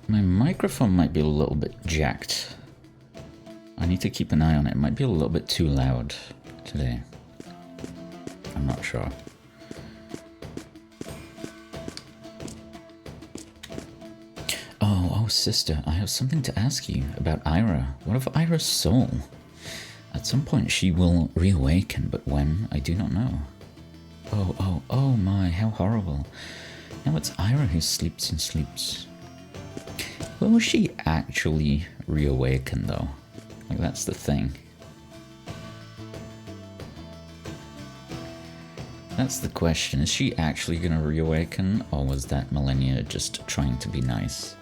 My microphone might be a little bit jacked. I need to keep an eye on it. It might be a little bit too loud today. I'm not sure. Oh, sister, I have something to ask you about Ira. What of Ira's soul? At some point she will reawaken, but when, I do not know. Oh my, how horrible. Now it's Ira who sleeps and sleeps. Will she actually reawaken though? Like, that's the thing. That's the question. Is she actually gonna reawaken, or was that Millennia just trying to be nice?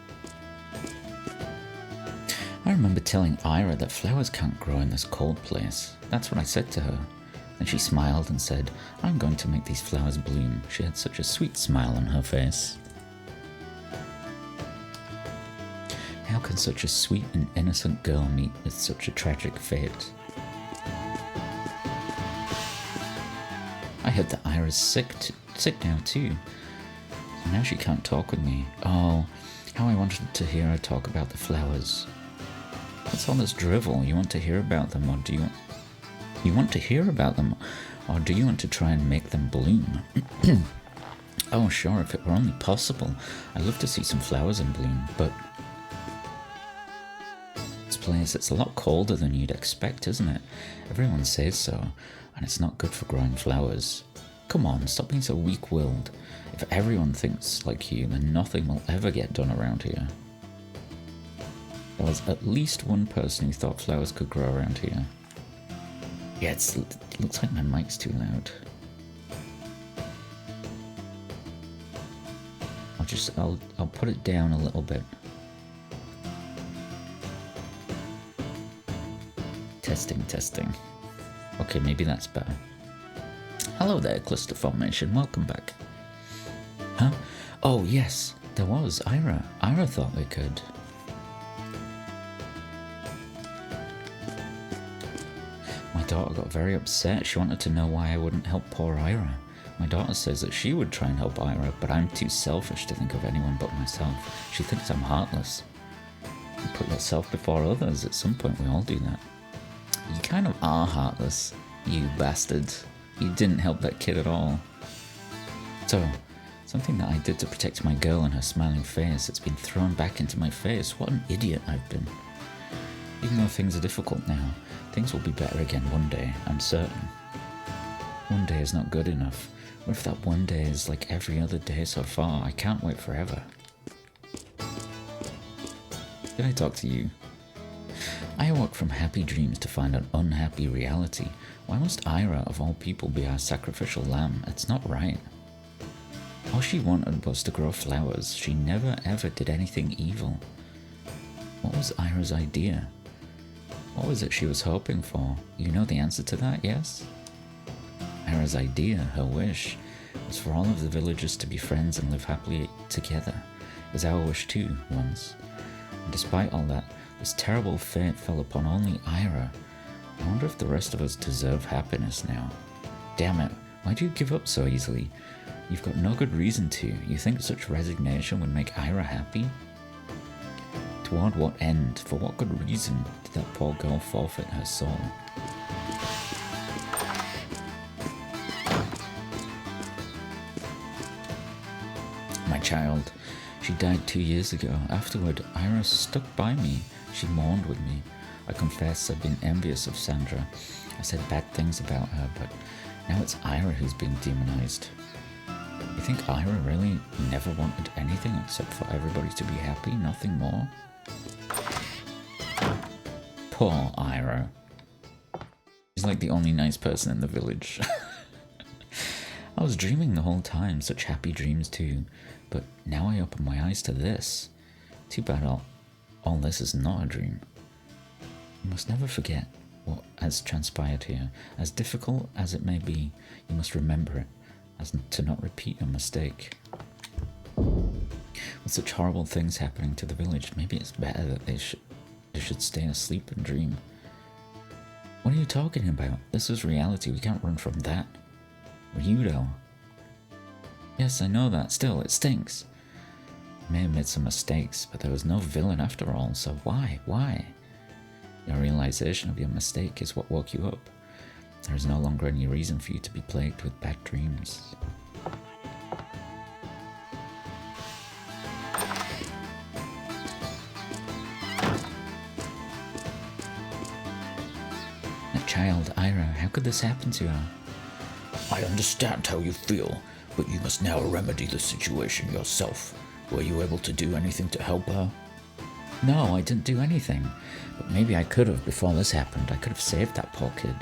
I remember telling Ira that flowers can't grow in this cold place. That's what I said to her. Then she smiled and said, I'm going to make these flowers bloom. She had such a sweet smile on her face. How can such a sweet and innocent girl meet with such a tragic fate? I heard that Ira's sick now too. Now she can't talk with me. Oh, how I wanted to hear her talk about the flowers. What's all this drivel? You want to hear about them, or do you want to hear about them, or do you want to try and make them bloom? Oh, sure, if it were only possible. I'd love to see some flowers in bloom, but this place, it's a lot colder than you'd expect, isn't it? Everyone says so, and it's not good for growing flowers. Come on, stop being so weak-willed. If everyone thinks like you, then nothing will ever get done around here. There was at least one person who thought flowers could grow around here. Yeah, it looks like my mic's too loud. I'll put it down a little bit. Testing. Okay, maybe that's better. Hello there, Cluster Formation. Welcome back. Huh? Oh yes, there was Ira. Ira thought they could. My daughter got very upset. She wanted to know why I wouldn't help poor Ira. My daughter says that she would try and help Ira, but I'm too selfish to think of anyone but myself. She thinks I'm heartless. You put yourself before others. At some point we all do that. You kind of are heartless, you bastard. You didn't help that kid at all. So, something that I did to protect my girl and her smiling face, it's been thrown back into my face. What an idiot I've been. Even though things are difficult now, things will be better again one day, I'm certain. One day is not good enough. What if that one day is like every other day so far? I can't wait forever. Did I talk to you? I awoke from happy dreams to find an unhappy reality. Why must Ira, of all people, be our sacrificial lamb? It's not right. All she wanted was to grow flowers. She never ever did anything evil. What was Ira's idea? What was it she was hoping for? You know the answer to that, yes? Ira's idea, her wish, was for all of the villagers to be friends and live happily together. It was our wish too, once. And despite all that, this terrible fate fell upon only Ira. I wonder if the rest of us deserve happiness now. Damn it, why do you give up so easily? You've got no good reason to. You think such resignation would make Ira happy? Toward what end? For what good reason did that poor girl forfeit her soul? My child. She died 2 years ago. Afterward, Ira stuck by me. She mourned with me. I confess I've been envious of Sandra. I said bad things about her, but now it's Ira who's being demonized. You think Ira really never wanted anything except for everybody to be happy? Nothing more? Poor Ira. She's like the only nice person in the village. I was dreaming the whole time, such happy dreams too. But now I open my eyes to this. Too bad all this is not a dream. You must never forget what has transpired here. As difficult as it may be, you must remember it, as to not repeat your mistake. With such horrible things happening to the village, maybe it's better that they should stay asleep and dream. What are you talking about? This is reality. We can't run from that. Ryudo. Yes, I know that. Still, it stinks. may have made some mistakes, but there was no villain after all, so why? Why? Your realization of your mistake is what woke you up. There is no longer any reason for you to be plagued with bad dreams. A child, Ira, how could this happen to her? I understand how you feel, but you must now remedy the situation yourself. Were you able to do anything to help her? No, I didn't do anything. But maybe I could have before this happened. I could have saved that poor kid.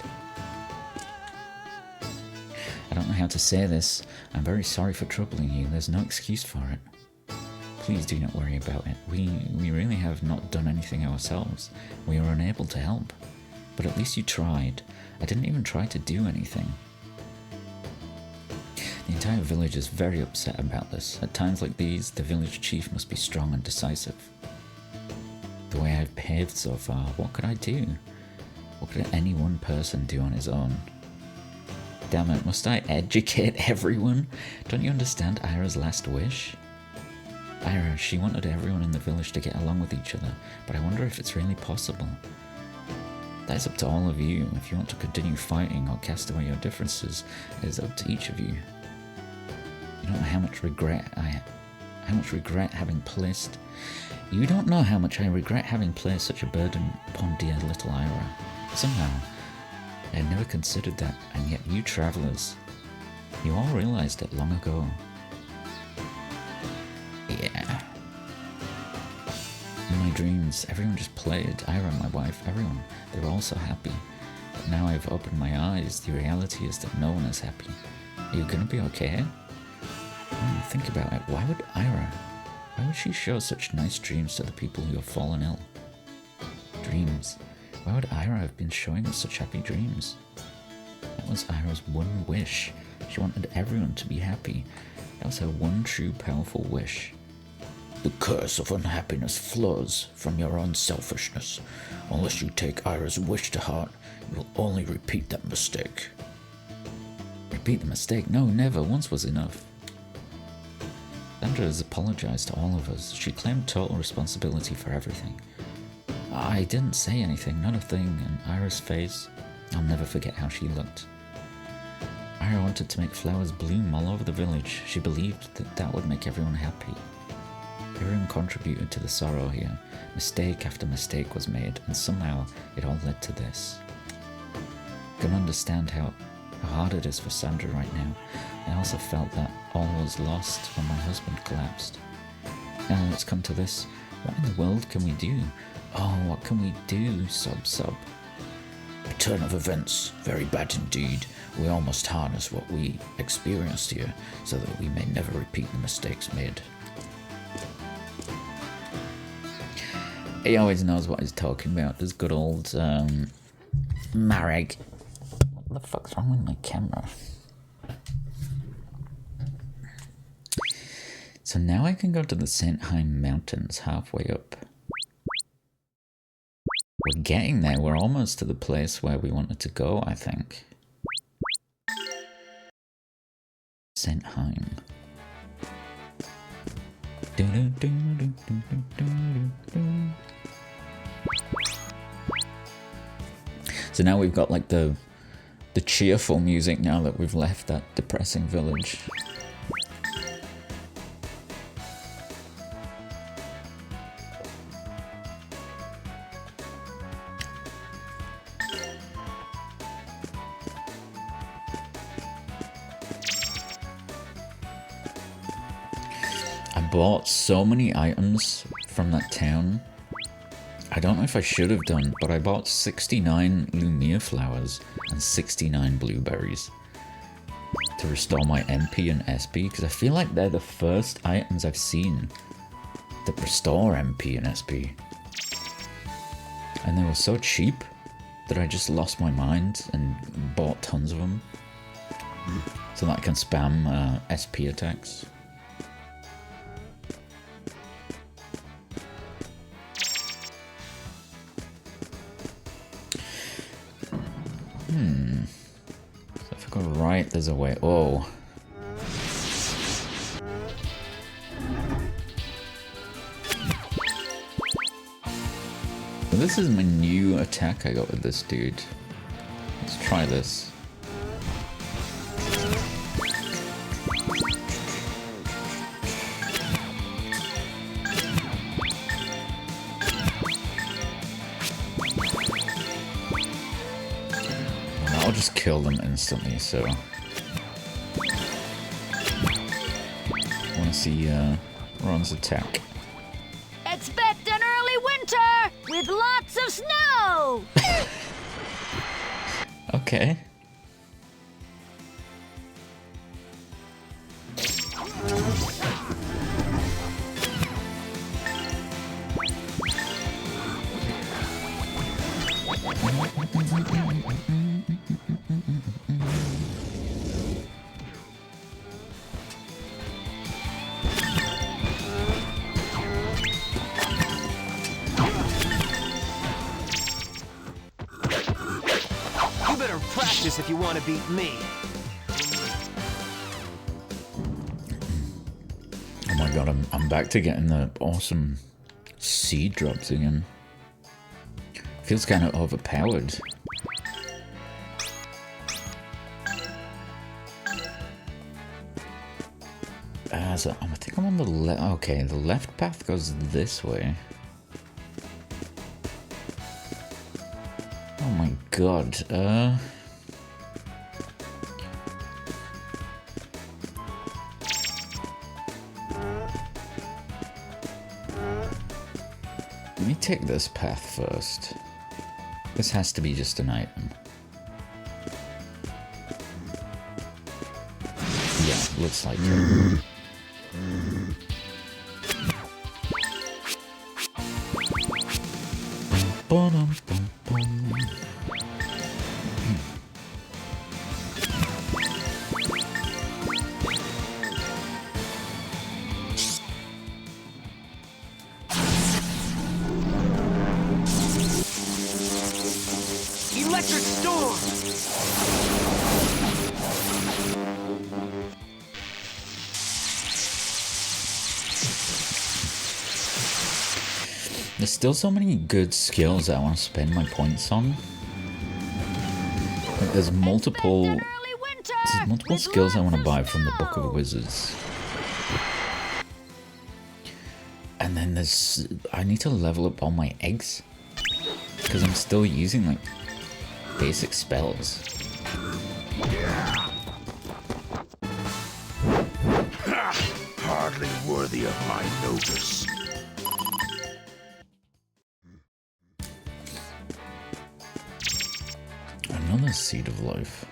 I don't know how to say this. I'm very sorry for troubling you. There's no excuse for it. Please do not worry about it. We really have not done anything ourselves. We were unable to help. But at least you tried. I didn't even try to do anything. The entire village is very upset about this. At times like these, the village chief must be strong and decisive. The way I've behaved so far, what could I do? What could any one person do on his own? Damn it, must I educate everyone? Don't you understand Ira's last wish? Ira, she wanted everyone in the village to get along with each other, but I wonder if it's really possible. That is up to all of you. If you want to continue fighting or cast away your differences, it is up to each of you. You don't know how much regret having placed. You don't know how much I regret having placed such a burden upon dear little Ira. Somehow, I had never considered that, and yet you travelers, you all realized it long ago. Yeah. In my dreams, everyone just played. Ira, my wife, everyone. They were all so happy. But now I've opened my eyes. The reality is that no one is happy. Are you gonna be okay? Think about it. Why would she show such nice dreams to the people who have fallen ill? Dreams. Why would Ira have been showing us such happy dreams? That was Ira's one wish. She wanted everyone to be happy. That was her one true powerful wish. The curse of unhappiness flows from your own selfishness. Unless you take Ira's wish to heart, you will only repeat that mistake. Repeat the mistake? No, never. Once was enough. Sandra has apologized to all of us. She claimed total responsibility for everything. I didn't say anything, not a thing, and Ira's face, I'll never forget how she looked. Ira wanted to make flowers bloom all over the village. She believed that that would make everyone happy. Everyone contributed to the sorrow here. Mistake after mistake was made, and somehow it all led to this. I can understand how hard it is for Sandra right now. I also felt that all was lost when my husband collapsed. Now it's come to this. What in the world can we do? Oh, what can we do? Sob. A turn of events, very bad indeed. We all must harness what we experienced here, so that we may never repeat the mistakes made. He always knows what he's talking about. This good old Marek. What the fuck's wrong with my camera? So now I can go to the St. Heim Mountains halfway up. We're getting there. We're almost to the place where we wanted to go, I think. St. Heim. So now we've got like the cheerful music now that we've left that depressing village. I bought so many items from that town. I don't know if I should have done, but I bought 69 Lumia flowers and 69 blueberries to restore my MP and SP, because I feel like they're the first items I've seen that restore MP and SP. And they were so cheap that I just lost my mind and bought tons of them so that I can spam SP attacks. So if I go right, there's a way. Oh. This is my new attack I got with this dude. Let's try this. I'll just kill them instantly, so... I want to see Ron's attack. Expect an early winter with lots of snow! Okay. Practice if you want to beat me. Oh my god, I'm back to getting the awesome seed drops again. Feels kind of overpowered. So I think I'm on the left. Okay, the left path goes this way. Oh my god. Let me take this path first. This has to be just an item. Yeah, looks like it. Electric storm! There's still so many good skills I want to spend my points on. Like there's multiple skills I want to buy from the Book of Wizards. And then there's... I need to level up all my eggs. Because I'm still using, like, basic spells. Hardly worthy of my notice. Another Seed of Life.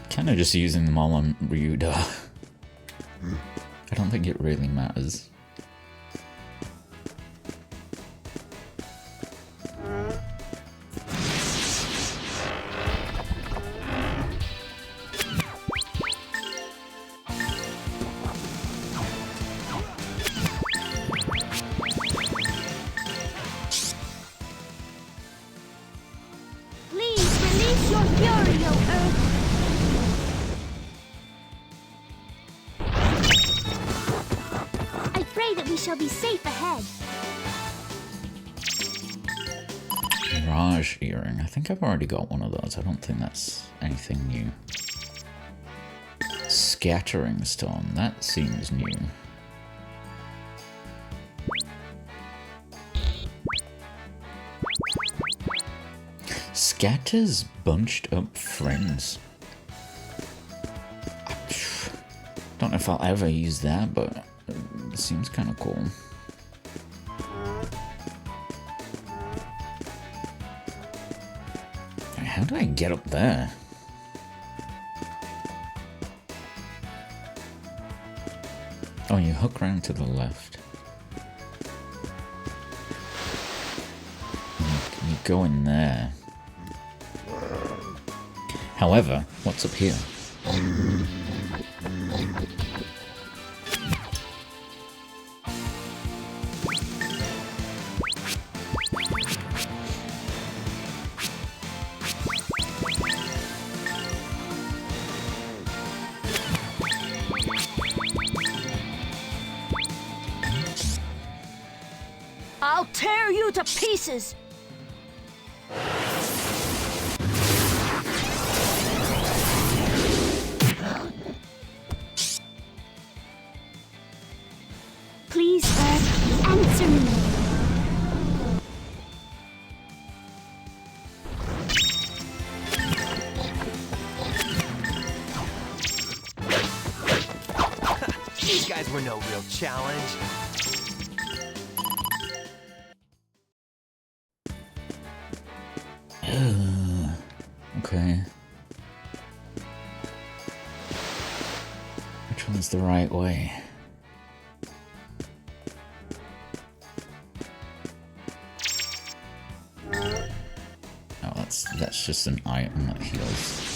Kinda just using them all on Ryuda. I don't think it really matters. Please release your fury, O Earth! I pray that we shall be safe ahead. Mirage Earring. I think I've already got one of those. I don't think that's anything new. Scattering Stone. That seems new. Scatters bunched up friends. Don't know if I'll ever use that, but it seems kind of cool. How do I get up there? Oh, you hook around to the left. You go in there. However, what's up here? I'll tear you to pieces! Please, Earth, answer me. These guys were no real challenge. Okay. Which one's the right way? Oh, that's just an item that heals.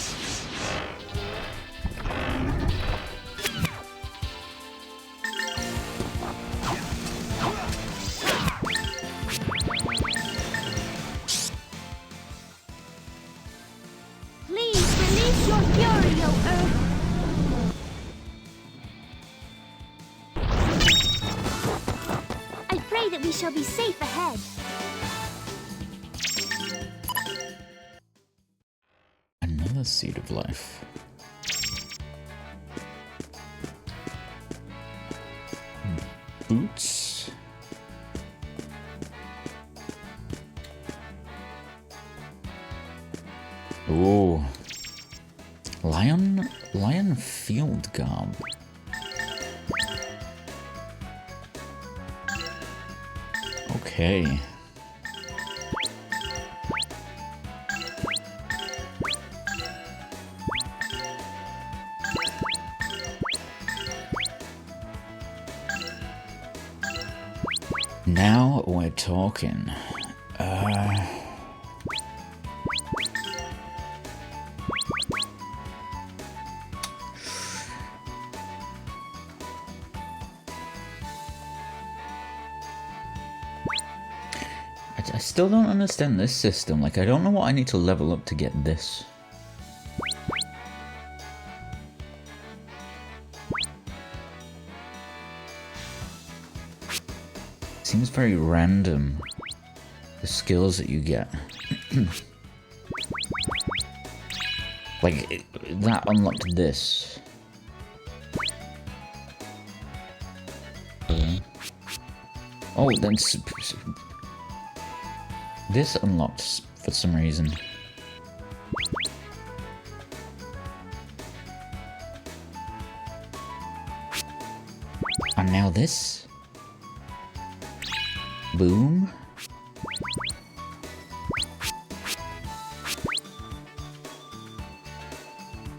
Please release your fury, O Earth. I pray that we shall be safe ahead. Another seed of life. Boots. Oh, lion field garb. Okay. Now we're talking. I still don't understand this system. Like, I don't know what I need to level up to get this. Seems very random, the skills that you get. Like, that unlocked this. Oh, then this unlocked for some reason. And now this. Boom.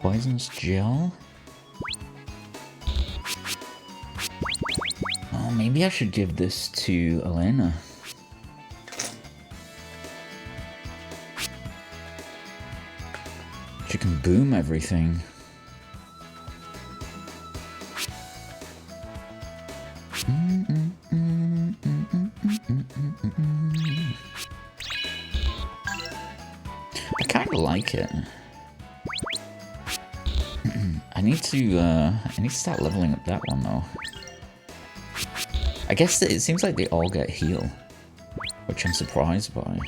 Poisonous gel. Oh, maybe I should give this to Elena. She can boom everything. I kind of like it. I need to start leveling up that one though. I guess that it seems like they all get heal, which I'm surprised by.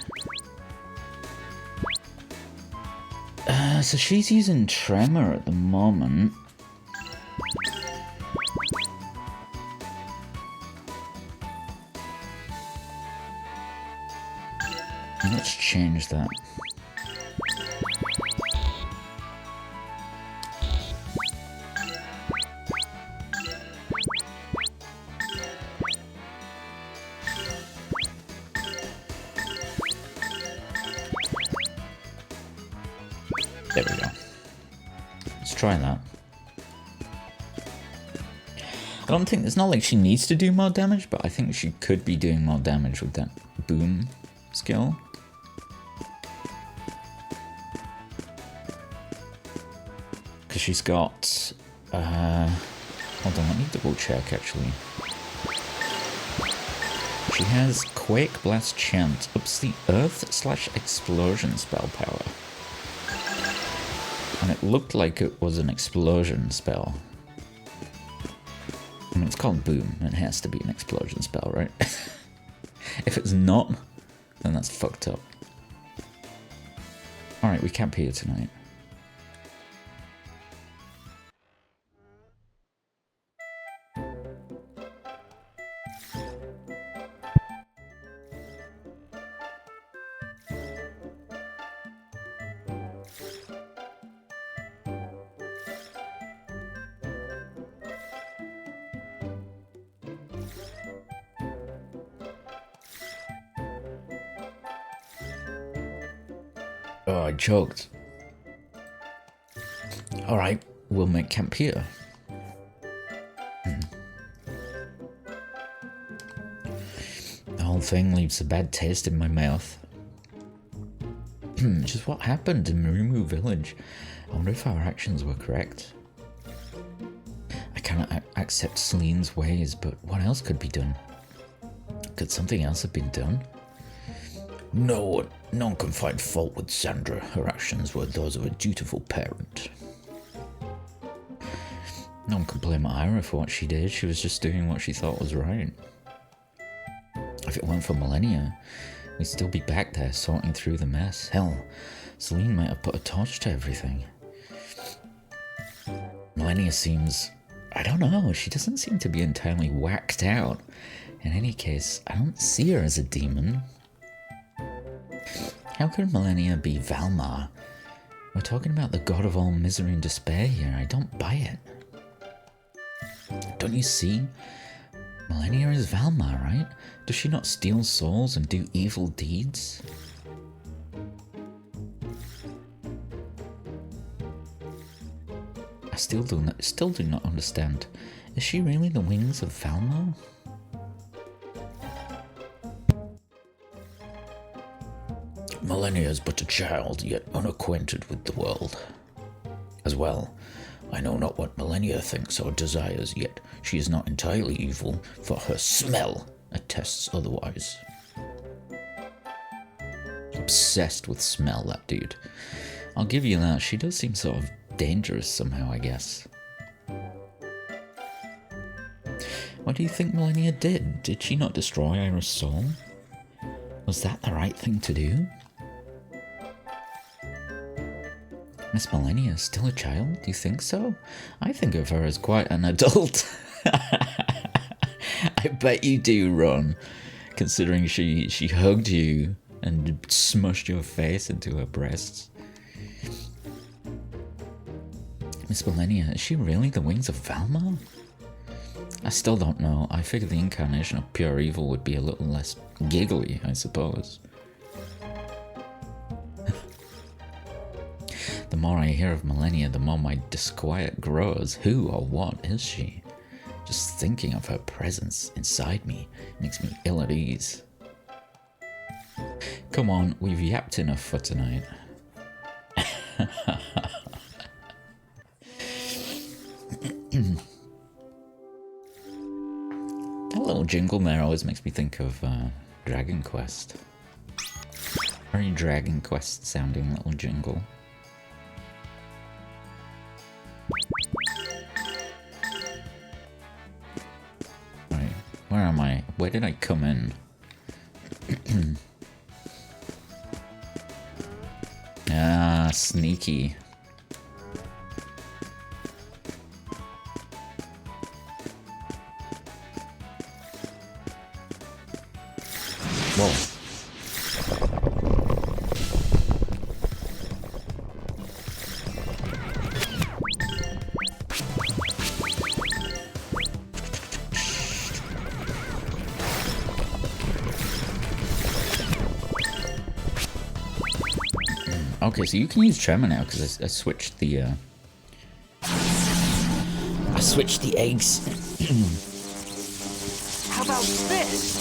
So she's using Tremor at the moment. Let's change that. There we go. Let's try that. I don't think, it's not like she needs to do more damage, but I think she could be doing more damage with that boom skill. Because she's got, hold on, let me double check actually. She has Quake Blast Chant, ups the Earth/Explosion spell power. And it looked like it was an explosion spell. I mean, it's called Boom. It has to be an explosion spell, right? If it's not, then that's fucked up. Alright, we camp here tonight. Oh, I choked. Alright, we'll make camp here. The whole thing leaves a bad taste in my mouth. Just what happened in Marimu village? I wonder if our actions were correct. I cannot accept Celine's ways, but what else could be done? Could something else have been done? No one can find fault with Sandra. Her actions were those of a dutiful parent. No one can blame Ira for what she did. She was just doing what she thought was right. If it weren't for Millennia, we'd still be back there sorting through the mess. Hell, Celine might have put a torch to everything. Millennia seems... I don't know, she doesn't seem to be entirely whacked out. In any case, I don't see her as a demon. How could Millennia be Valmar? We're talking about the god of all misery and despair here. I don't buy it. Don't you see? Millennia is Valmar, right? Does she not steal souls and do evil deeds? I still do not understand. Is she really the wings of Valmar? Millennia is but a child, yet unacquainted with the world. As well, I know not what Millennia thinks or desires, yet she is not entirely evil, for her smell attests otherwise. Obsessed with smell, that dude. I'll give you that. She does seem sort of dangerous somehow, I guess. What do you think Millennia did? Did she not destroy Ira's soul? Was that the right thing to do? Miss Millennia is still a child? Do you think so? I think of her as quite an adult. I bet you do, Ron. Considering she hugged you and smushed your face into her breasts. Miss Millennia, is she really the wings of Valmar? I still don't know. I figure the incarnation of pure evil would be a little less giggly, I suppose. The more I hear of Millennia, the more my disquiet grows. Who or what is she? Just thinking of her presence inside me makes me ill at ease. Come on, we've yapped enough for tonight. That little jingle there always makes me think of Dragon Quest. Very Dragon Quest sounding little jingle. Right, where am I? Where did I come in? Ah, sneaky. Whoa. Okay, so you can use Tremor now because I switched the eggs. How about this?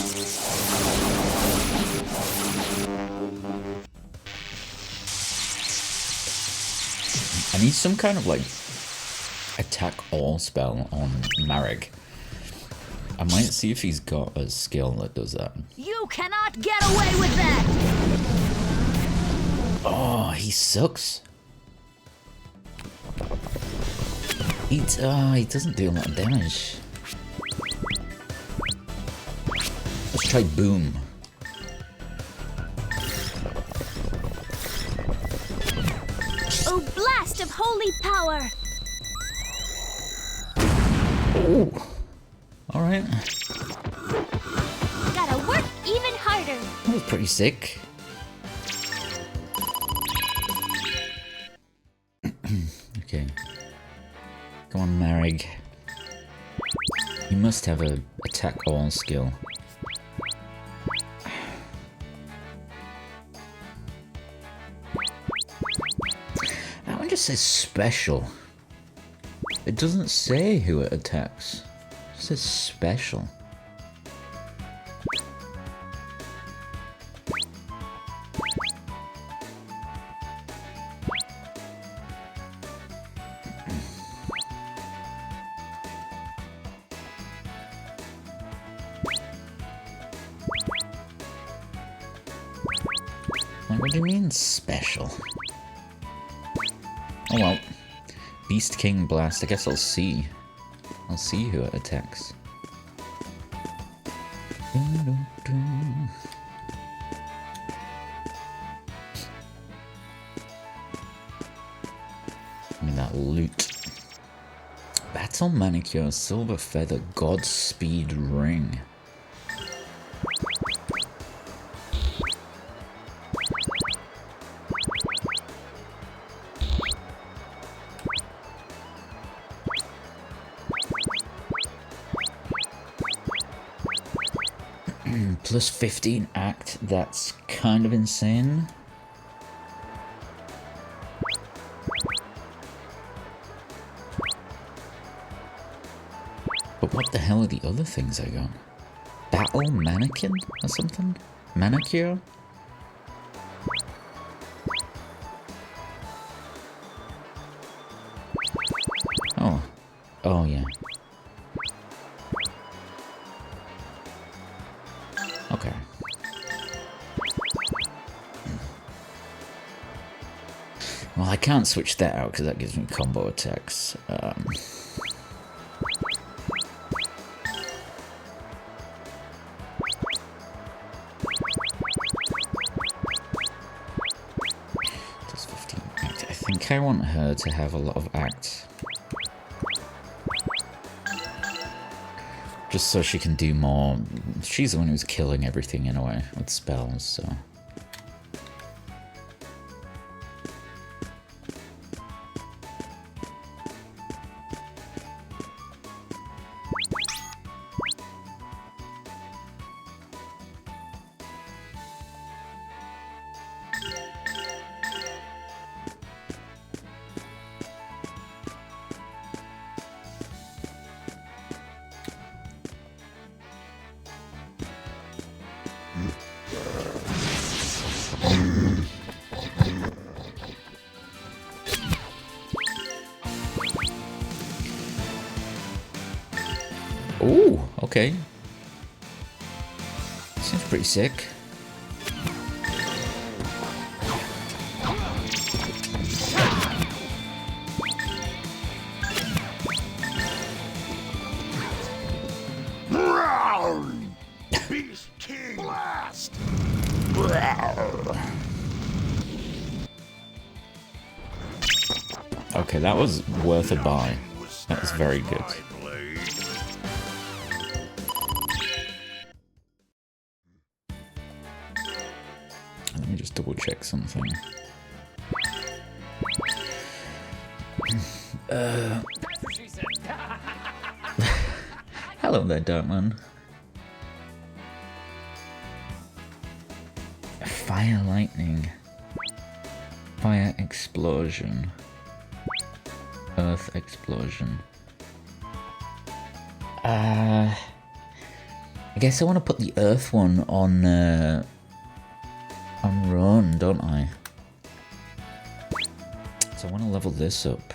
I need some kind of like attack all spell on Marek. I might see if he's got a skill that does that. You cannot get away with that! Oh, he sucks. He doesn't do a lot of damage. Let's try Boom. holy power. Oh. All right. Gotta work even harder. That was pretty sick. Okay. Come on, Marek. You must have a attack all skill. That one just says special. It doesn't say who it attacks. It just says special. Like, what do you mean special? Oh well. Beast King Blast. I guess I'll see. I'll see who it attacks. Give me that loot. Battle Manicure, Silver Feather, Godspeed Ring. Plus 15 act, that's kind of insane. But what the hell are the other things I got? Battle Mannequin or something? Manicure? Oh. Oh yeah. Okay. Well, I can't switch that out because that gives me combo attacks. Does 15 act? I think I want her to have a lot of acts. Just so she can do more. She's the one who's killing everything in a way with spells, so. Ooh, okay. Seems pretty sick. Beast King Blast! Okay, that was worth a buy. That was very good. Let me just double check something. Hello there, Darkman. Fire lightning. Fire explosion. Earth explosion. I guess I want to put the earth one on run, don't I? So I want to level this up.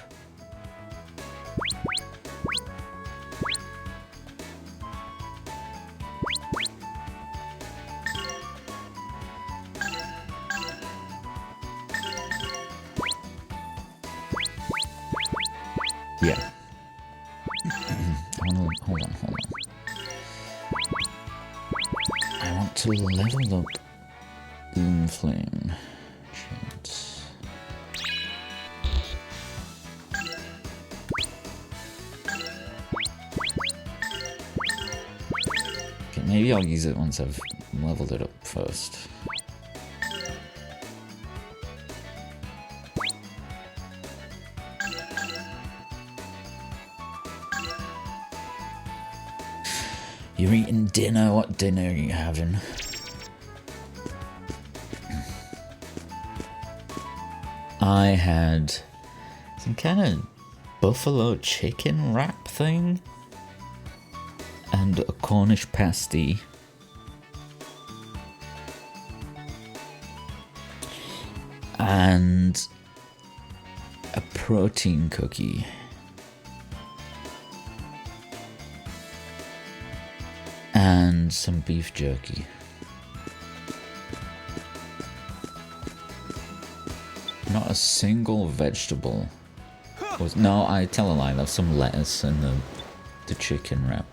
Yeah. Hold on. I want to level up Boom Flame. Shit. Maybe I'll use it once I've leveled it up first. You're eating dinner? What dinner are you having? I had some kind of buffalo chicken wrap thing and a Cornish pasty. And a protein cookie. And some beef jerky. Not a single vegetable. No, I tell a lie, there's some lettuce in the chicken wrap.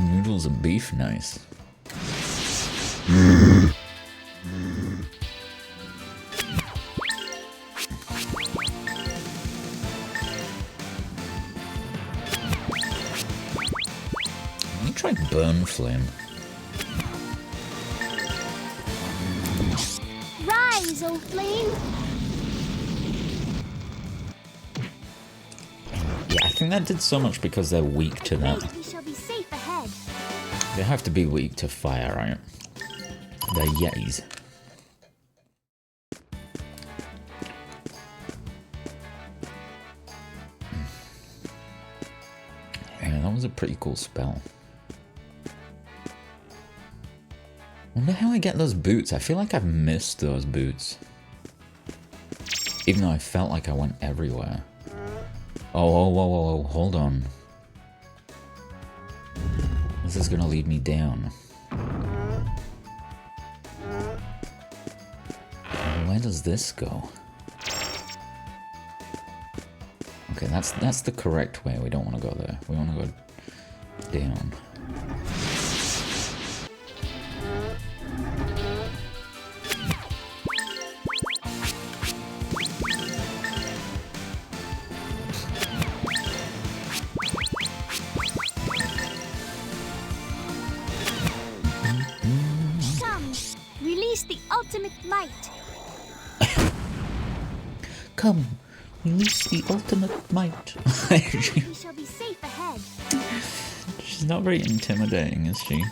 Noodles and beef, nice. Let me try burn flame. Rise, O flame! Yeah, I think that did so much because they're weak to that. We shall be safe ahead. They have to be weak to fire, right? They're yetis. Yeah, that was a pretty cool spell. Wonder how I get those boots. I feel like I've missed those boots. Even though I felt like I went everywhere. Oh, hold on. This is gonna lead me down. Where does this go? Okay, that's the correct way. We don't want to go there. We want to go down. Come, release the ultimate might. Come, release the ultimate might. We shall be safe ahead. She's not very intimidating, is she?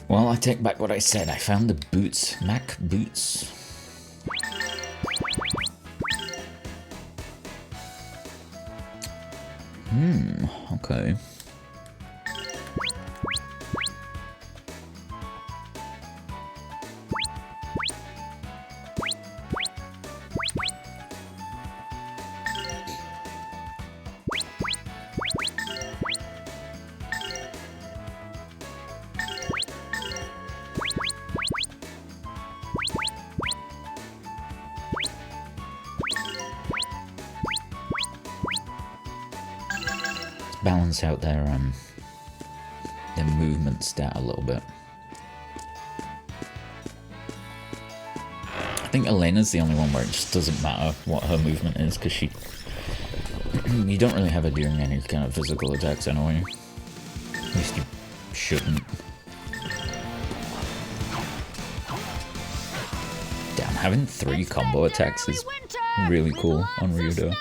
Well, I take back what I said. I found the boots. Mac boots. Okay. Balance out their movement stat a little bit. I think Elena's the only one where it just doesn't matter what her movement is, because she... you don't really have her doing any kind of physical attacks anyway. At least you shouldn't. Damn, having 3 combo attacks is really cool on Ryudo.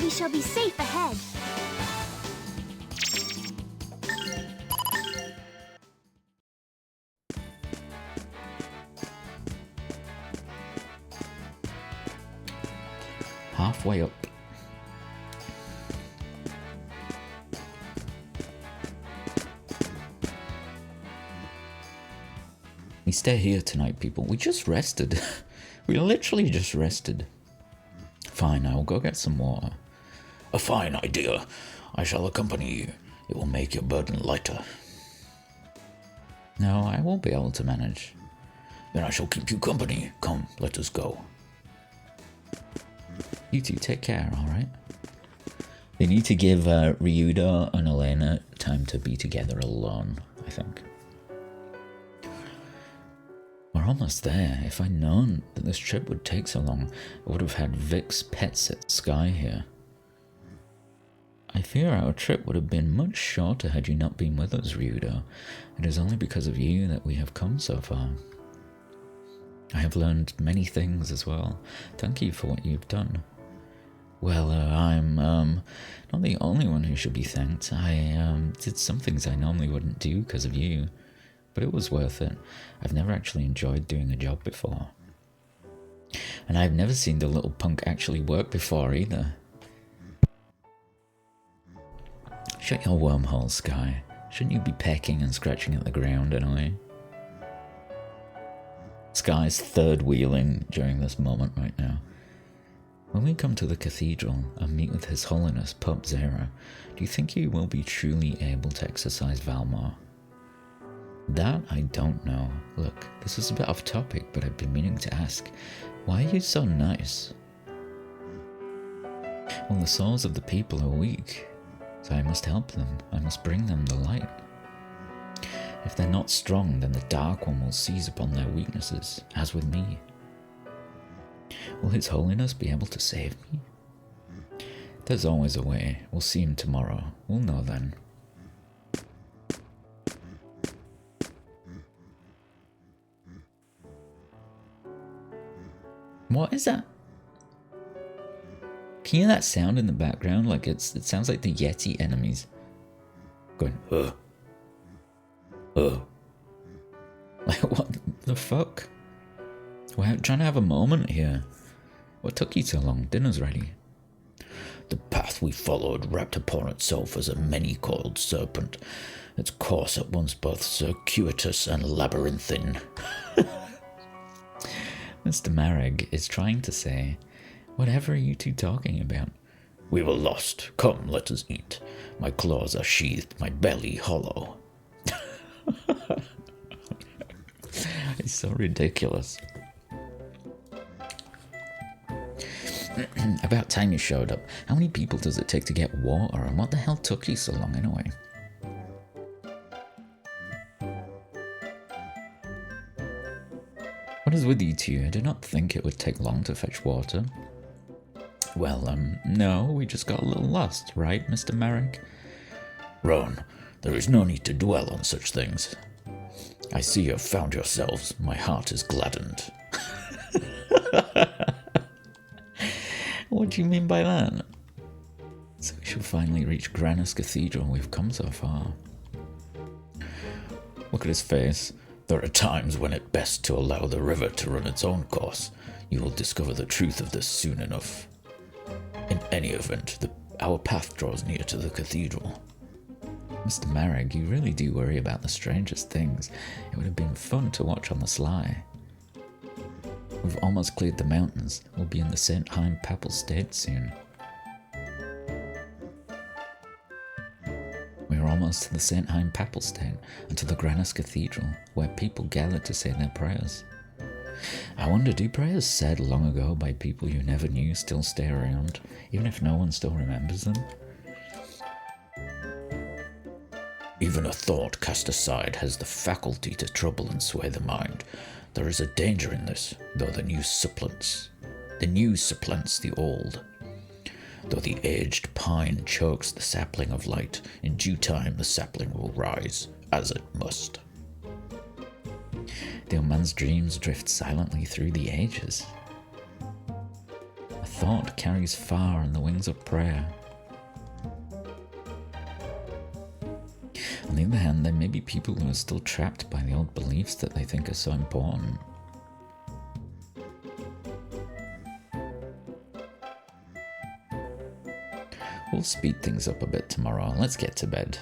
We shall be safe ahead. Halfway up. We stay here tonight, people. We just rested. We literally just rested. Fine, I'll go get some water. A fine idea. I shall accompany you. It will make your burden lighter. No, I won't be able to manage. Then I shall keep you company. Come, let us go. You two take care, alright? They need to give Ryuda and Elena time to be together alone, I think. We're almost there. If I'd known that this trip would take so long, I would have had Vic's pet sit Sky here. I fear our trip would have been much shorter had you not been with us, Ryuda. It is only because of you that we have come so far. I have learned many things as well. Thank you for what you've done. Well, I'm not the only one who should be thanked. I did some things I normally wouldn't do because of you, but it was worth it. I've never actually enjoyed doing a job before. And I've never seen the little punk actually work before either. Shut your wormhole, Sky. Shouldn't you be pecking and scratching at the ground anyway? Sky's third wheeling during this moment right now. When we come to the cathedral and meet with His Holiness Pope Zera, do you think you will be truly able to exercise Valmar? That I don't know. Look, this is a bit off topic, but I've been meaning to ask. Why are you so nice? Well, the souls of the people are weak, so I must help them. I must bring them the light. If they're not strong, then the Dark One will seize upon their weaknesses, as with me. Will His Holiness be able to save me? There's always a way. We'll see him tomorrow. We'll know then. What is that? Can you hear that sound in the background? Like it sounds like the Yeti enemies going, Like, what the fuck? We're trying to have a moment here. What took you so long? Dinner's ready. The path we followed wrapped upon itself as a many-coiled serpent, its course at once both circuitous and labyrinthine. Mr. Marek is trying to say, whatever are you two talking about? We were lost. Come, let us eat. My claws are sheathed, my belly hollow. It's so ridiculous. About time you showed up. How many people does it take to get water, and what the hell took you so long anyway? What is with you two? I did not think it would take long to fetch water. Well, no, we just got a little lost, right, Mr. Marek? Ron, there is no need to dwell on such things. I see you have found yourselves. My heart is gladdened. What do you mean by that? So we shall finally reach Granus Cathedral. We've come so far. Look at his face. There are times when it's best to allow the river to run its own course. You will discover the truth of this soon enough. In any event, our path draws near to the cathedral. Mr. Marek, you really do worry about the strangest things. It would have been fun to watch on the sly. We've almost cleared the mountains. We'll be in the St. Heim Papal State soon. We're almost to the St. Heim Papal State and to the Granus Cathedral, where people gather to say their prayers. I wonder, do prayers said long ago by people you never knew still stay around, even if no one still remembers them? Even a thought cast aside has the faculty to trouble and sway the mind. There is a danger in this, though the new supplants the old. Though the aged pine chokes the sapling of light, in due time the sapling will rise, as it must. The old man's dreams drift silently through the ages. A thought carries far on the wings of prayer. On the other hand, there may be people who are still trapped by the old beliefs that they think are so important. We'll speed things up a bit tomorrow. Let's get to bed.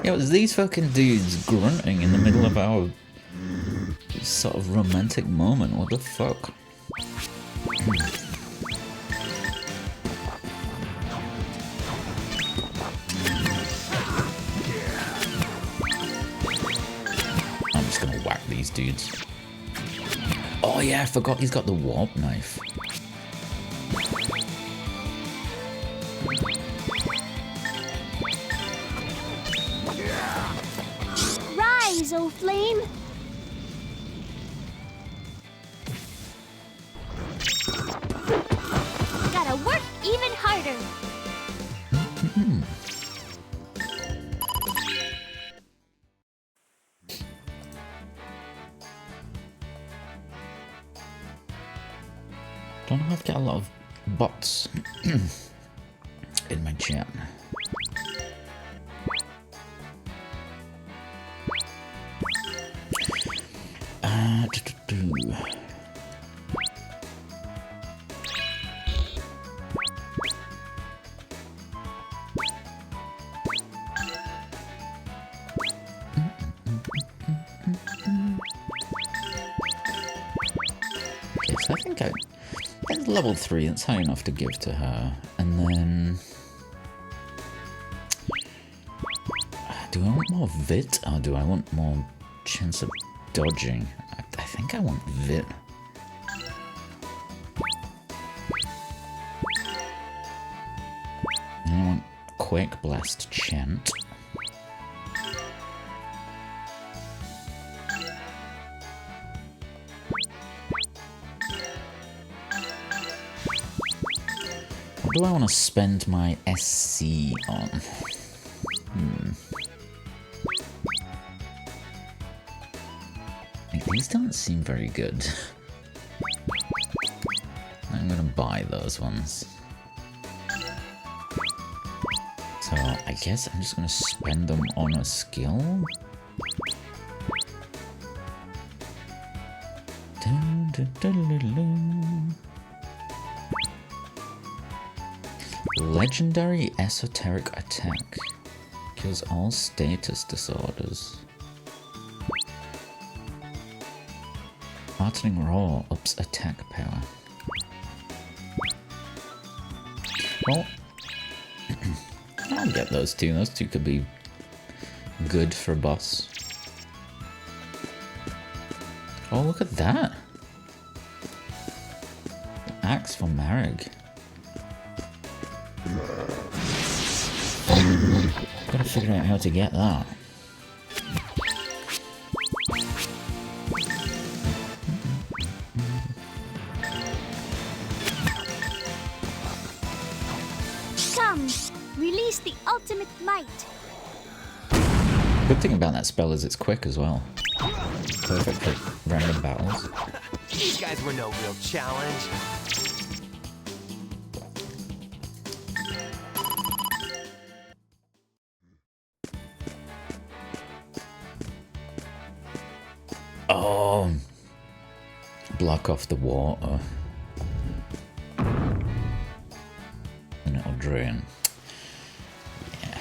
Yeah, it was these fucking dudes grunting in the middle of our sort of romantic moment. What the fuck? I'm just gonna whack these dudes. Oh yeah, I forgot he's got the warp knife. Rise, O flame! Gotta work even harder. Don't have to get a lot of bots in my chat. Do. Okay, so I think that's level 3, that's high enough to give to her. And then... do I want more Vit, or do I want more chance of dodging? I think I want Vit. And I want Quake Blast Chant. What do I want to spend my SC on? These don't seem very good. I'm gonna buy those ones. So I guess I'm just gonna spend them on a skill. Dun, dun, dun, dun, dun. Legendary Esoteric Attack. Kills all status disorders. Heartening Roar ups attack power. Well, I'll get those two. Those two could be good for a boss. Oh, look at that! Axe for Marag. Gotta figure out how to get that. Come, release the ultimate might. Good thing about that spell is it's quick as well. Perfect for random battles. These guys were no real challenge. Oh, block off the water. And it'll drain. Yeah,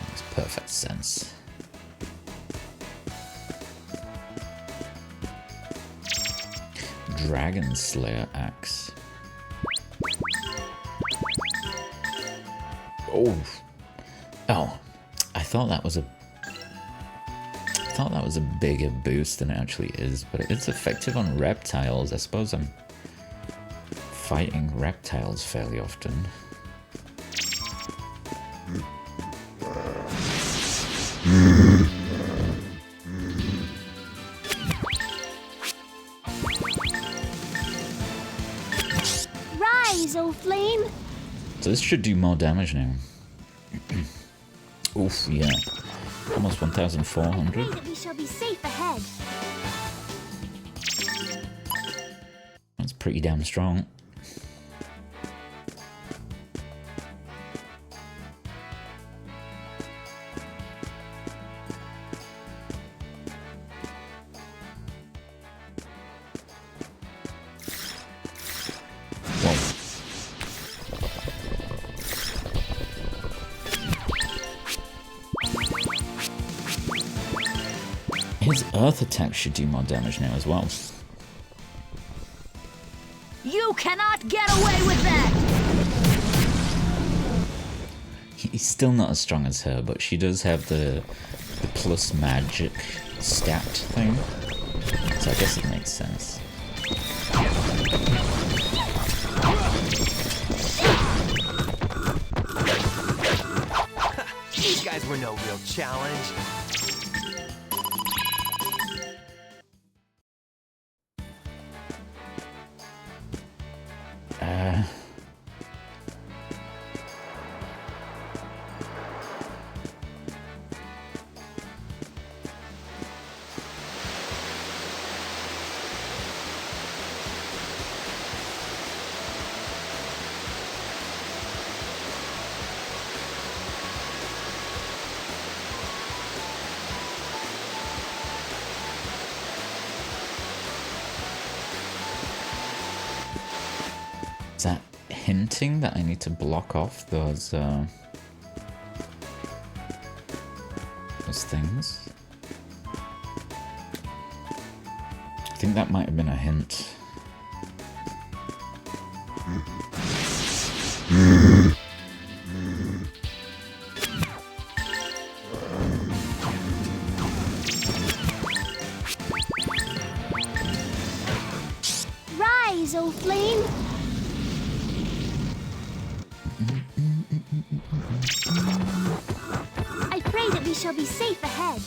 makes perfect sense. Dragon Slayer axe. Oh, I thought that was a bigger boost than it actually is, but it's effective on reptiles. I suppose I'm fighting reptiles fairly often. Rise, O flame! So this should do more damage now. Oof, yeah. Almost 1,400. Pray that we shall be safe ahead. That's pretty damn strong. His earth attack should do more damage now as well. You cannot get away with that! He's still not as strong as her, but she does have the plus magic stat thing. So I guess it makes sense. These guys were no real challenge. Is that hinting that I need to block off those things? I think that might have been a hint. Rise, O flame! I pray that we shall be safe ahead.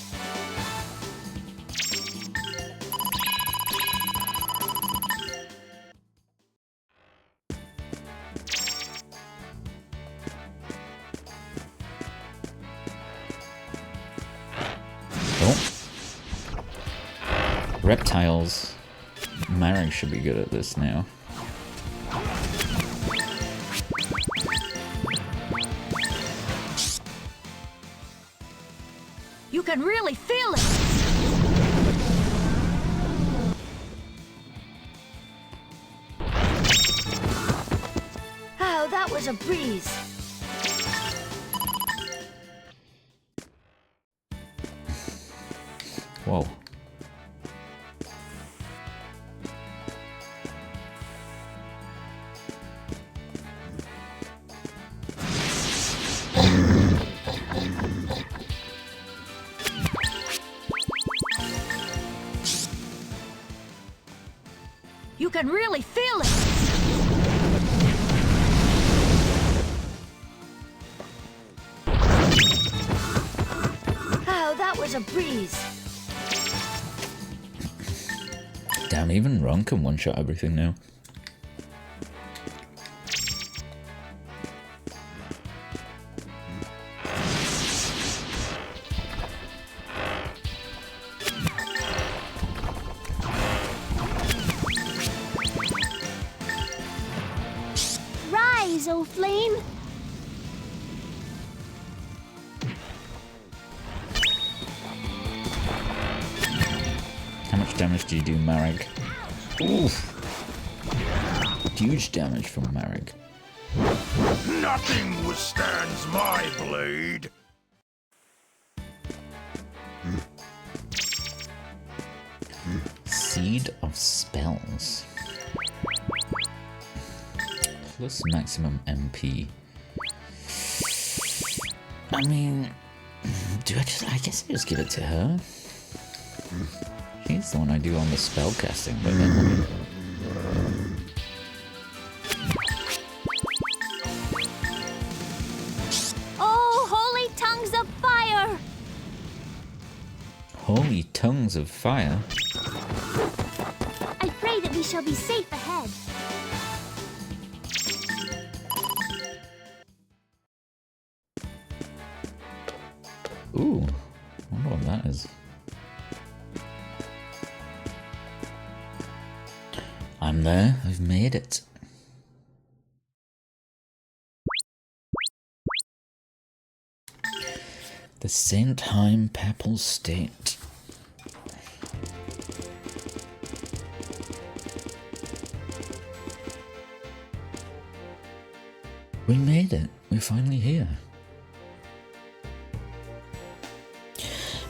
Oh. Reptiles. Marek should be good at this now. You can really feel it! Oh, that was a breeze. Whoa. You can really feel it! Oh, that was a breeze. Damn, even Ron can one-shot everything now. Rise, O flame! How much damage do you do, Marek? Oof! Huge damage from Marek. Nothing withstands my blade. Seed of Spells. Plus maximum MP. I mean, I guess I just give it to her. She's the one I do on the spell casting, but then Oh, holy tongues of fire! Holy tongues of fire. I pray that we shall be safe ahead. Ooh, I wonder what that is. I'm there, I've made it. The St. Heim Papal State. We made it. We're finally here.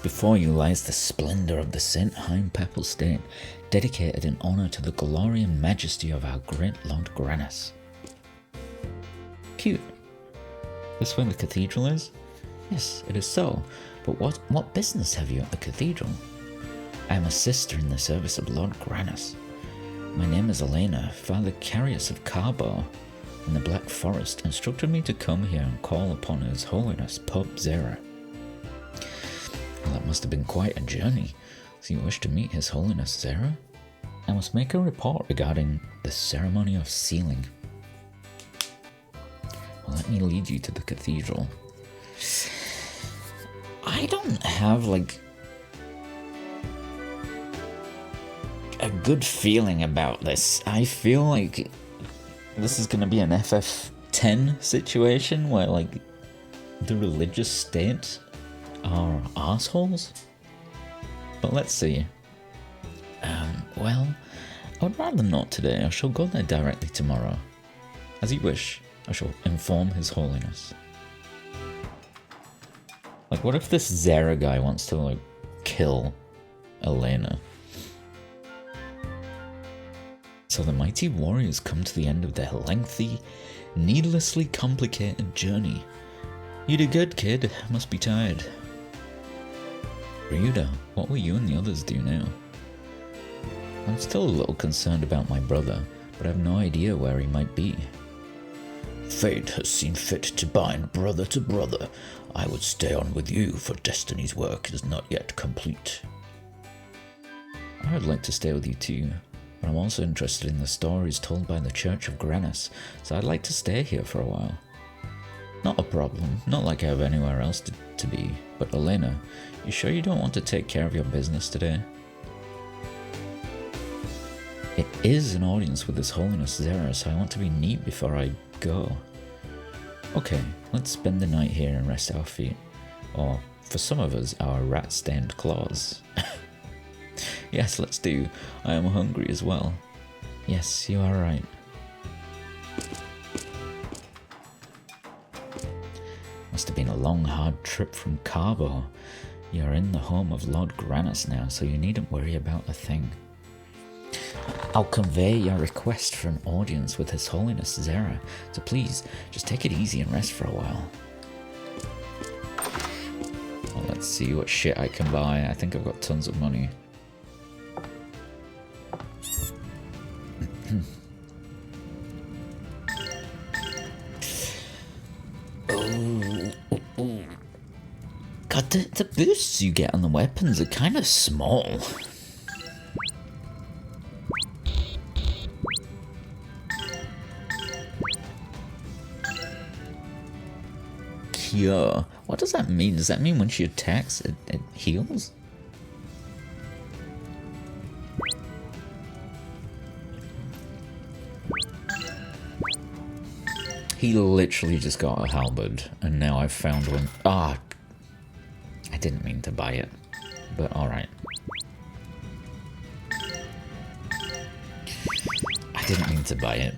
Before you lies the splendour of the St. Heim-Papal State, dedicated in honour to the glory and majesty of our great Lord Granus. Cute. This where the cathedral is? Yes, it is so. But what business have you at the cathedral? I am a sister in the service of Lord Granus. My name is Elena. Father Carius of Carbo in the Black Forest instructed me to come here and call upon His Holiness Pope Zera. Well, that must have been quite a journey. So you wish to meet His Holiness Zera? I must make a report regarding the ceremony of sealing. Well, let me lead you to the cathedral. I don't have, like, a good feeling about this. I feel like this is going to be an FF10 situation where, like, the religious state are assholes. But let's see. Well, I would rather not today. I shall go there directly tomorrow. As you wish, I shall inform His Holiness. Like, what if this Zera guy wants to, like, kill Elena? So the mighty warriors come to the end of their lengthy, needlessly complicated journey. You did good, kid. Must be tired. Ryuda, what will you and the others do now? I'm still a little concerned about my brother, but I have no idea where he might be. Fate has seen fit to bind brother to brother. I would stay on with you, for Destiny's work is not yet complete. I would like to stay with you too, but I'm also interested in the stories told by the Church of Granus, so I'd like to stay here for a while. Not a problem, not like I have anywhere else to be, but Elena, you sure you don't want to take care of your business today? It is an audience with His Holiness Zera, so I want to be neat before I go. Okay, let's spend the night here and rest our feet. Or, for some of us, our rat-stained claws. Yes, let's do. I am hungry as well. Yes, you are right. Must have been a long, hard trip from Carbo. You're in the home of Lord Granus now, so you needn't worry about a thing. I'll convey your request for an audience with His Holiness Zera, so please, just take it easy and rest for a while. Well, let's see what shit I can buy. I think I've got tons of money. God, the boosts you get on the weapons are kind of small. Cure. What does that mean? Does that mean when she attacks, it heals? He literally just got a halberd, and now I've found one. Ah, I didn't mean to buy it, but alright. I didn't mean to buy it.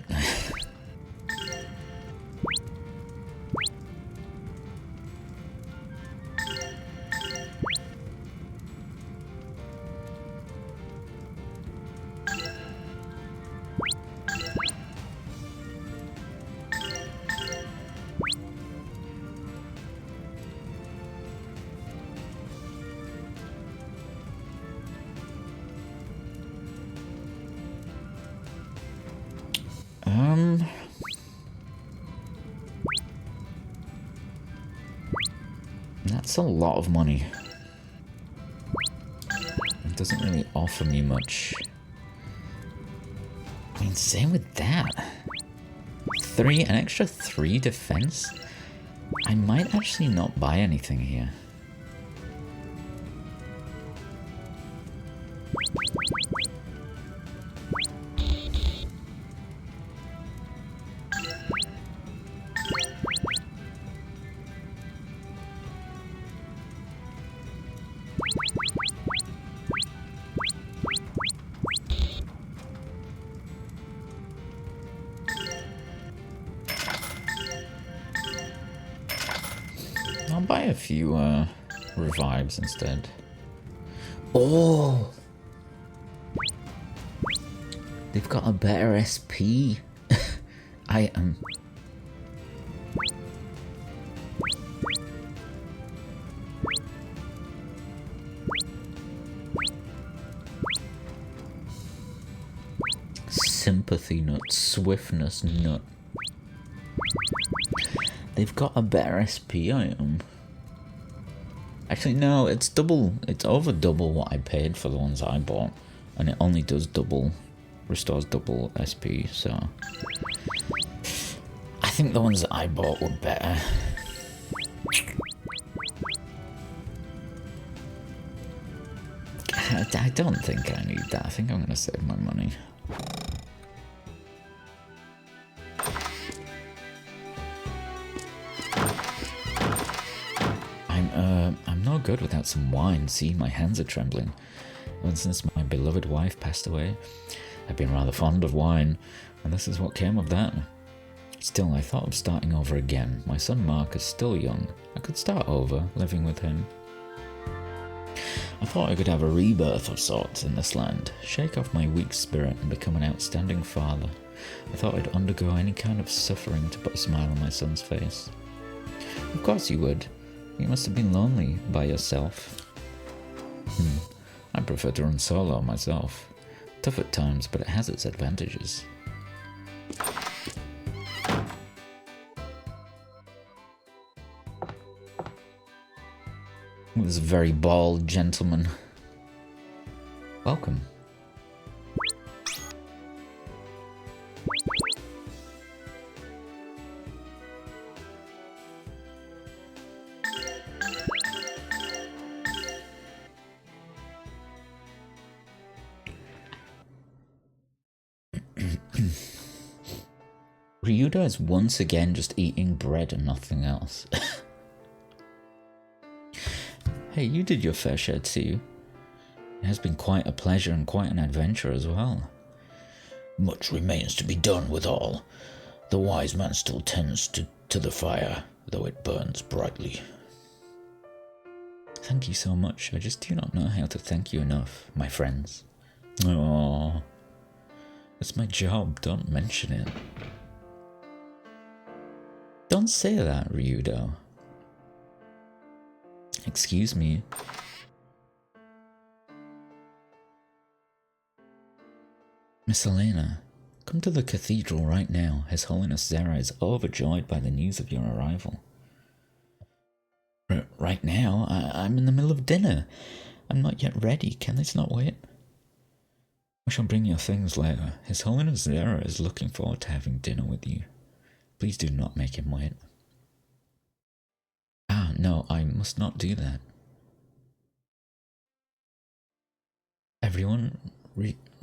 That's a lot of money. It doesn't really offer me much. I mean, same with that. An extra 3 defense? I might actually not buy anything here. I'll buy a few revives instead. Oh! They've got a better SP. I am... Sympathy nut, swiftness nut. They've got a better SP item. Actually, no, it's double. It's over double what I paid for the ones I bought. And it only does double, restores double SP, so... I think the ones that I bought were better. I don't think I need that. I think I'm going to save my money. I'm no good without some wine. See, my hands are trembling. And since my beloved wife passed away, I've been rather fond of wine, and this is what came of that. Still, I thought of starting over again. My son Mark is still young. I could start over, living with him. I thought I could have a rebirth of sorts in this land, shake off my weak spirit and become an outstanding father. I thought I'd undergo any kind of suffering to put a smile on my son's face. Of course you would. You must have been lonely by yourself. I prefer to run solo myself. Tough at times, but it has its advantages. This very bald gentleman. Welcome. Ryuda is once again just eating bread and nothing else. Hey, you did your fair share too. It has been quite a pleasure and quite an adventure as well. Much remains to be done with all. The wise man still tends to the fire, though it burns brightly. Thank you so much. I just do not know how to thank you enough, my friends. Oh, it's my job. Don't mention it. Don't say that, Ryudo. Excuse me. Miss Elena, come to the cathedral right now. His Holiness Zera is overjoyed by the news of your arrival. Right now? I'm in the middle of dinner. I'm not yet ready. Can this not wait? I shall bring your things later. His Holiness Zera is looking forward to having dinner with you. Please do not make him wait. Ah, no, I must not do that. Everyone,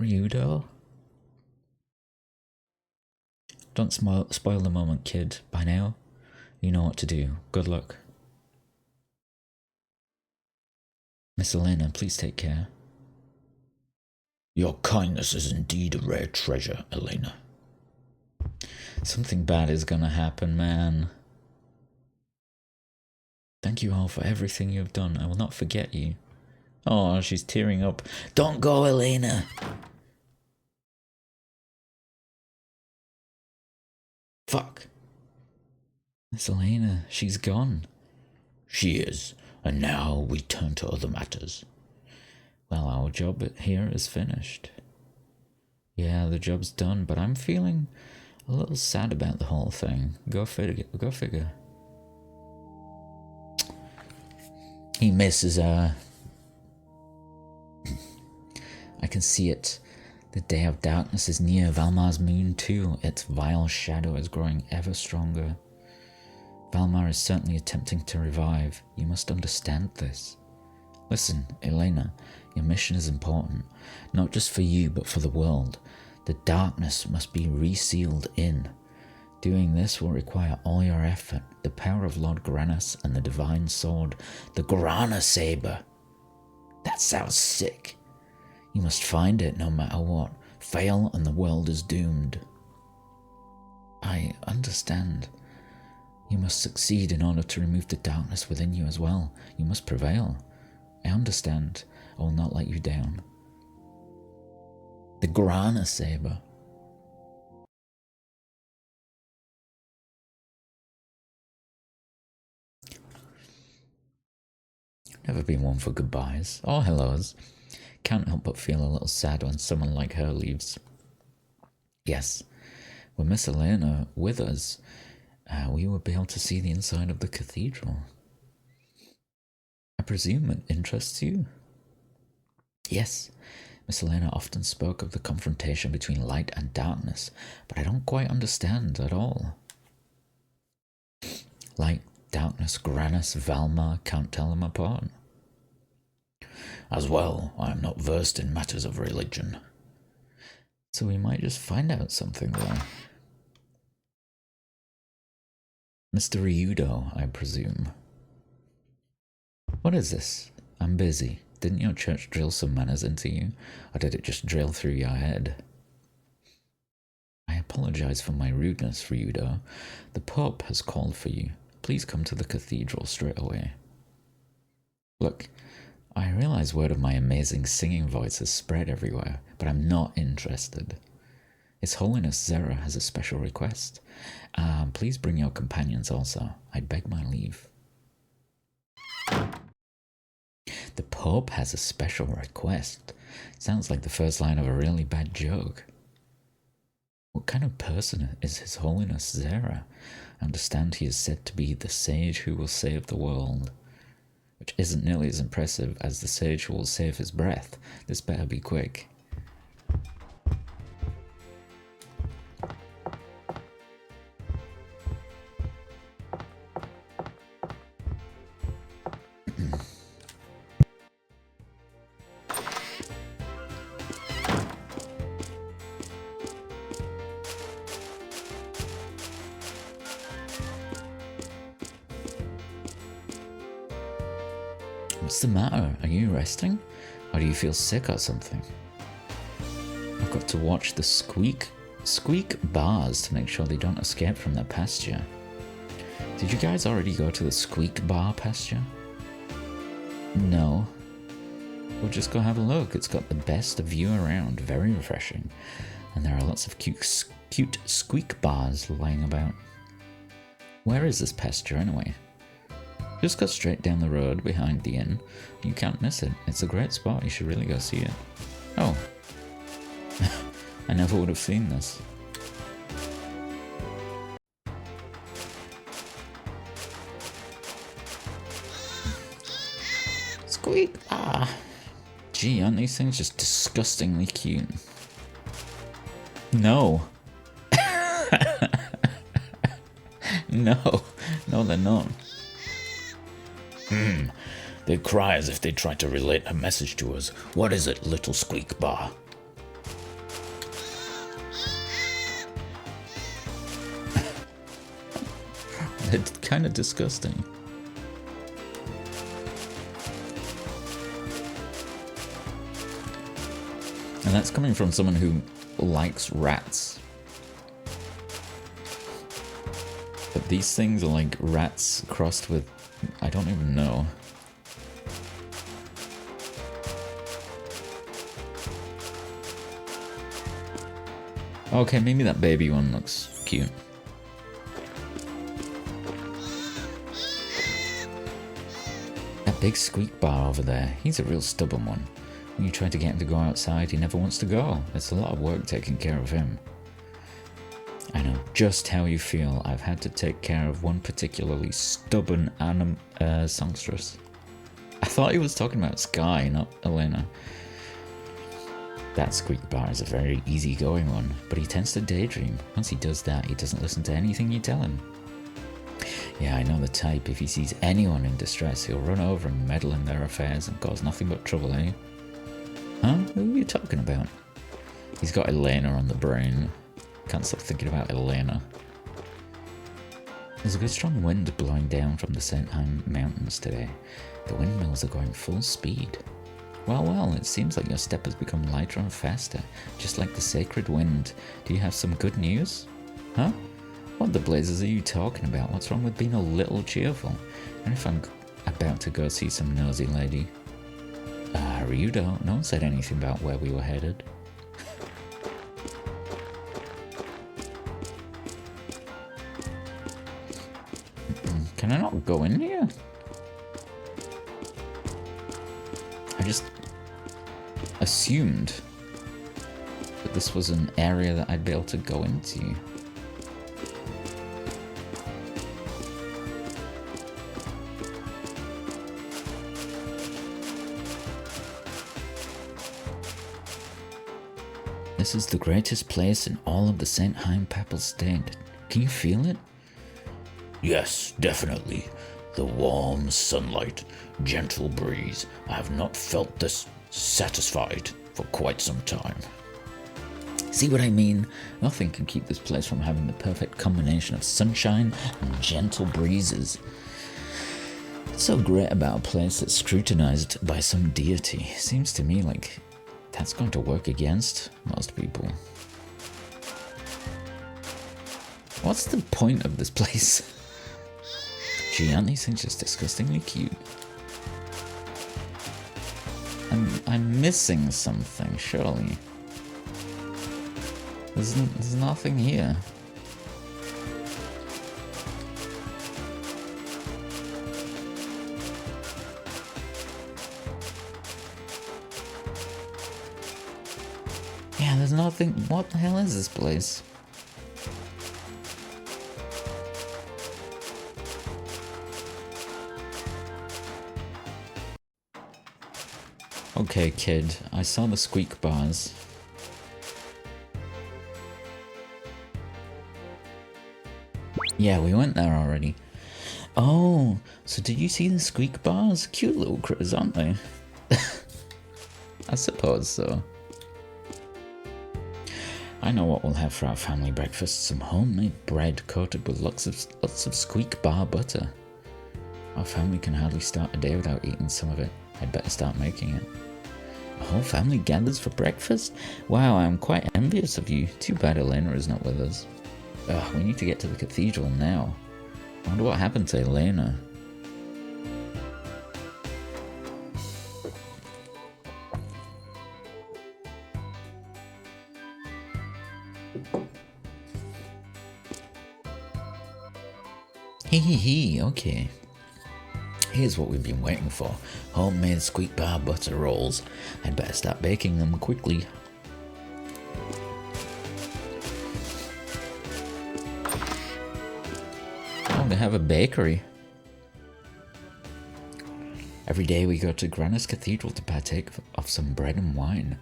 Ryudo? Don't spoil the moment, kid. By now, you know what to do. Good luck. Miss Elena, please take care. Your kindness is indeed a rare treasure, Elena. Something bad is gonna happen, man. Thank you all for everything you have done. I will not forget you. Oh, she's tearing up. Don't go, Elena! Fuck. Miss Elena, she's gone. She is, and now we turn to other matters. Well, our job here is finished. Yeah, the job's done, but I'm feeling a little sad about the whole thing. Go figure. Go figure. He misses her. I can see it. The day of darkness is near. Valmar's moon too. Its vile shadow is growing ever stronger. Valmar is certainly attempting to revive. You must understand this. Listen, Elena, your mission is important. Not just for you, but for the world. The darkness must be resealed in. Doing this will require all your effort, the power of Lord Granas and the divine sword, the Grana Saber. That sounds sick. You must find it no matter what. Fail and the world is doomed. I understand. You must succeed in order to remove the darkness within you as well. You must prevail. I understand. I will not let you down. The Grana Saber. Never been one for goodbyes or hellos. Can't help but feel a little sad when someone like her leaves. Yes, with Miss Elena with us, we would be able to see the inside of the cathedral. I presume it interests you? Yes, Miss Elena often spoke of the confrontation between light and darkness, but I don't quite understand at all. Light, darkness, Granus, Valmar, can't tell them apart. As well, I am not versed in matters of religion. So we might just find out something there. Mr. Ryudo, I presume. What is this? I'm busy. Didn't your church drill some manners into you? Or did it just drill through your head? I apologize for my rudeness, Ryudo. The Pope has called for you. Please come to the cathedral straight away. Look, I realize word of my amazing singing voice has spread everywhere, but I'm not interested. His Holiness Zera has a special request. Please bring your companions also. I beg my leave. The Pope has a special request. Sounds like the first line of a really bad joke. What kind of person is His Holiness Zera? I understand he is said to be the sage who will save the world, which isn't nearly as impressive as the sage who will save his breath. This better be quick. What's the matter? Are you resting? Or do you feel sick or something? I've got to watch the squeak bars to make sure they don't escape from their pasture. Did you guys already go to the squeak bar pasture? No. We'll just go have a look. It's got the best view around, very refreshing. And there are lots of cute squeak bars lying about. Where is this pasture anyway? Just go straight down the road behind the inn. You can't miss it. It's a great spot. You should really go see it. Oh. I never would have seen this. Squeak! Ah! Gee, aren't these things just disgustingly cute? No. No. No, they're not. They cry as if they tried to relate a message to us. What is it, little squeak bar? They're kind of disgusting. And that's coming from someone who likes rats. But these things are like rats crossed with... I don't even know. Okay, maybe that baby one looks cute. That big squeak bar over there, he's a real stubborn one. When you try to get him to go outside, he never wants to go. It's a lot of work taking care of him. I know just how you feel. I've had to take care of one particularly stubborn songstress. I thought he was talking about Sky, not Elena. That squeak bar is a very easygoing one, but he tends to daydream. Once he does that, he doesn't listen to anything you tell him. Yeah, I know the type. If he sees anyone in distress, he'll run over and meddle in their affairs and cause nothing but trouble, eh? Huh? Who are you talking about? He's got Elena on the brain. Can't stop thinking about Elena. There's a good strong wind blowing down from the St. Anne Mountains today. The windmills are going full speed. Well, it seems like your step has become lighter and faster, just like the sacred wind. Do you have some good news? Huh? What the blazes are you talking about? What's wrong with being a little cheerful? And if I'm about to go see some nosy lady? Ryudo, no one said anything about where we were headed. Can I not go in here? I just assumed that this was an area that I'd be able to go into. This is the greatest place in all of the St. Hein Papal State. Can you feel it? Yes, definitely. The warm sunlight, gentle breeze. I have not felt this satisfied for quite some time. See what I mean? Nothing can keep this place from having the perfect combination of sunshine and gentle breezes. What's so great about a place that's scrutinized by some deity? Seems to me like that's going to work against most people. What's the point of this place? Gee, aren't these things just disgustingly cute? I'm missing something, surely. There's nothing here. Yeah, there's nothing. What the hell is this place? Okay, kid, I saw the squeak bars. Yeah, we went there already. Oh, so did you see the squeak bars? Cute little critters, aren't they? I suppose so. I know what we'll have for our family breakfast. Some homemade bread coated with lots of squeak bar butter. Our family can hardly start a day without eating some of it. I'd better start making it. A whole family gathers for breakfast? Wow, I'm quite envious of you. Too bad Elena is not with us. Ugh, we need to get to the cathedral now. I wonder what happened to Elena. Hee, okay. Here's what we've been waiting for. Homemade squeak bar butter rolls. I'd better start baking them quickly. Oh, they have a bakery. Every day we go to Grandia's Cathedral to partake of some bread and wine.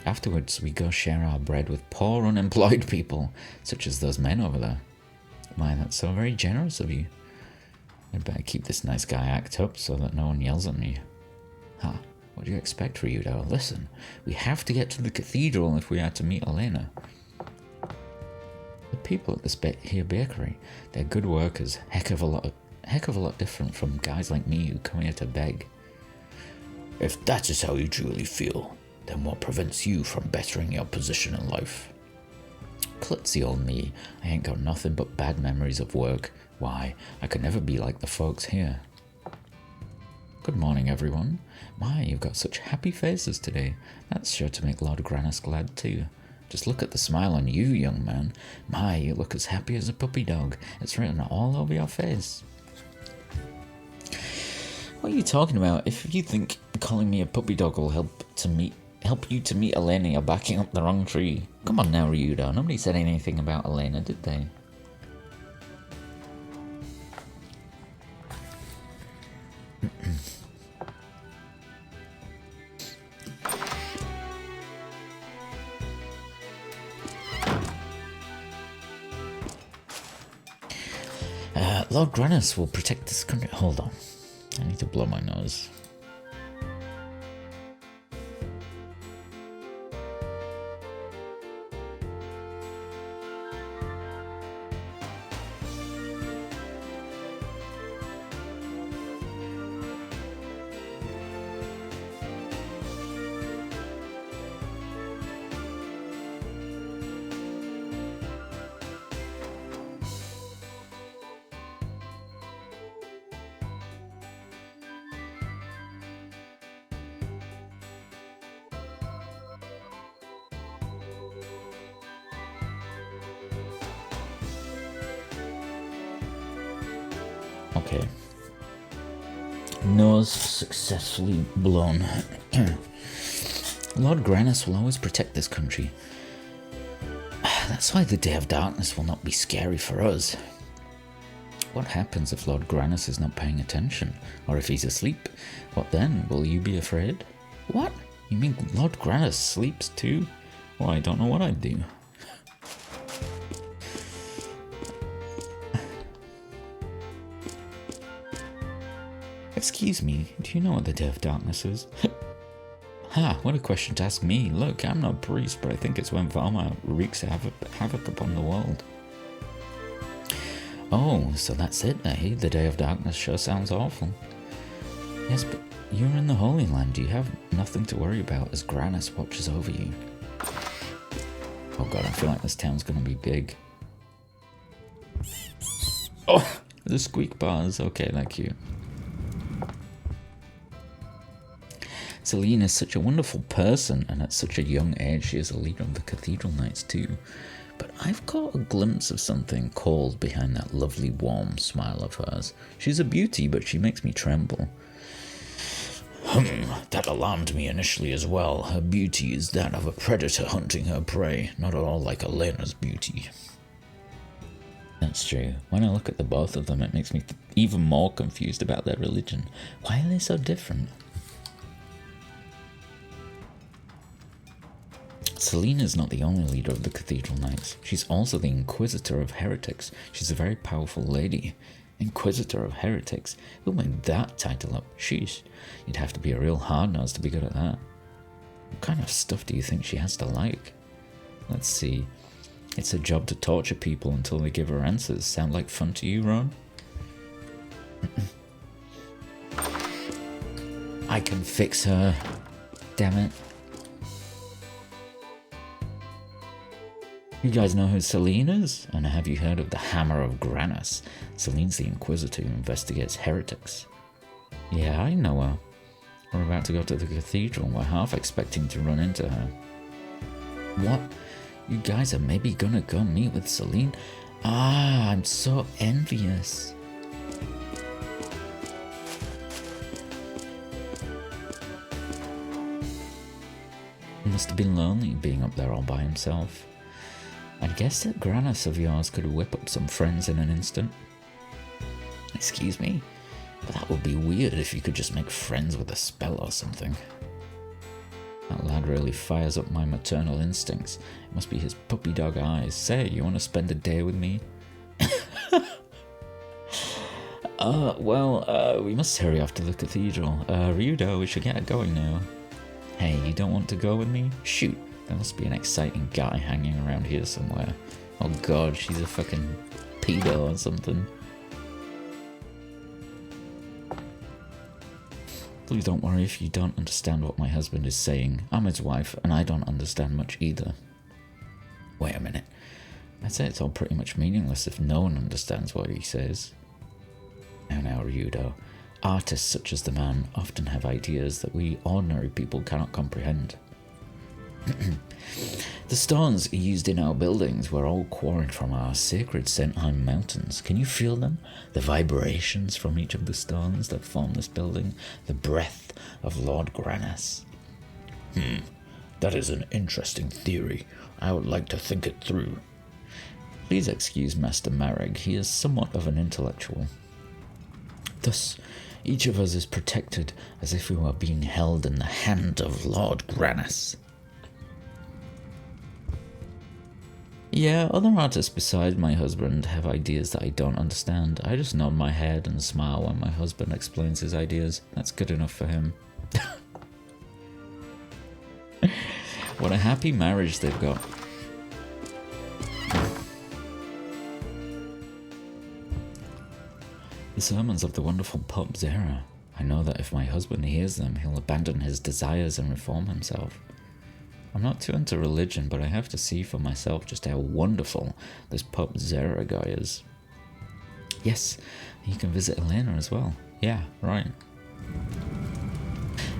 Afterwards, we go share our bread with poor unemployed people, such as those men over there. My, that's so very generous of you. I'd better keep this nice guy act up so that no one yells at me. Huh, what do you expect, Ryudo? Listen, we have to get to the cathedral if we are to meet Elena. The people at this here bakery, they're good workers, heck of a lot different from guys like me who come here to beg. If that is how you truly feel, then what prevents you from bettering your position in life? Klutzy old me, I ain't got nothing but bad memories of work. Why, I could never be like the folks here. Good morning, everyone. My, you've got such happy faces today. That's sure to make Lord Granus glad too. Just look at the smile on you, young man. My, you look as happy as a puppy dog. It's written all over your face. What are you talking about? If you think calling me a puppy dog will help you to meet Elena, you're backing up the wrong tree. Come on now, Ryudo. Nobody said anything about Elena, did they? Lord Granus will protect this country. Hold on. I need to blow my nose. Okay. Nose successfully blown. Lord Grannis will always protect this country. That's why the Day of Darkness will not be scary for us. What happens if Lord Grannis is not paying attention? Or if he's asleep? What then? Will you be afraid? What? You mean Lord Grannis sleeps too? Well, I don't know what I'd do. Excuse me, do you know what the Day of Darkness is? Ha, what a question to ask me. Look, I'm not a priest, but I think it's when Valma wreaks havoc upon the world. Oh, so that's it, eh? The Day of Darkness sure sounds awful. Yes, but you're in the Holy Land. You have nothing to worry about as Grannis watches over you. Oh god, I feel like this town's gonna be big. Oh, the squeak bars. Okay, thank you. Celine is such a wonderful person, and at such a young age she is a leader of the Cathedral Knights too. But I've caught a glimpse of something cold behind that lovely warm smile of hers. She's a beauty, but she makes me tremble. That alarmed me initially as well. Her beauty is that of a predator hunting her prey, not at all like Elena's beauty. That's true. When I look at the both of them, it makes me even more confused about their religion. Why are they so different? Selena is not the only leader of the Cathedral Knights. She's also the Inquisitor of Heretics. She's a very powerful lady. Inquisitor of Heretics? Who made that title up? Sheesh. You'd have to be a real hard-nose to be good at that. What kind of stuff do you think she has to like? Let's see. It's her job to torture people until they give her answers. Sound like fun to you, Ron? I can fix her. Damn it. You guys know who Celine is? And have you heard of the Hammer of Grannis? Celine's the Inquisitor who investigates heretics. Yeah, I know her. We're about to go to the cathedral. We're half expecting to run into her. What? You guys are maybe gonna go meet with Celine? Ah, I'm so envious. He must have been lonely being up there all by himself. I'd guess that Grannis of yours could whip up some friends in an instant. Excuse me? But that would be weird if you could just make friends with a spell or something. That lad really fires up my maternal instincts. It must be his puppy dog eyes. Say, you want to spend a day with me? We must hurry off to the cathedral. Ryudo, we should get going now. Hey, you don't want to go with me? Shoot. There must be an exciting guy hanging around here somewhere. Oh god, she's a fucking pedo or something. Please don't worry if you don't understand what my husband is saying. I'm his wife, and I don't understand much either. Wait a minute. I'd say it's all pretty much meaningless if no one understands what he says. Now, Ryudo. Artists such as the man often have ideas that we ordinary people cannot comprehend. The stones used in our buildings were all quarried from our sacred Senheim mountains. Can you feel them? The vibrations from each of the stones that form this building? The breath of Lord Grannis. That is an interesting theory. I would like to think it through. Please excuse Master Marek. He is somewhat of an intellectual. Thus, each of us is protected as if we were being held in the hand of Lord Grannis. Yeah, other artists besides my husband have ideas that I don't understand. I just nod my head and smile when my husband explains his ideas. That's good enough for him. What a happy marriage they've got. The sermons of the wonderful Pope Zera. I know that if my husband hears them, he'll abandon his desires and reform himself. I'm not too into religion, but I have to see for myself just how wonderful this Pope Zera guy is. Yes, you can visit Elena as well. Yeah, right.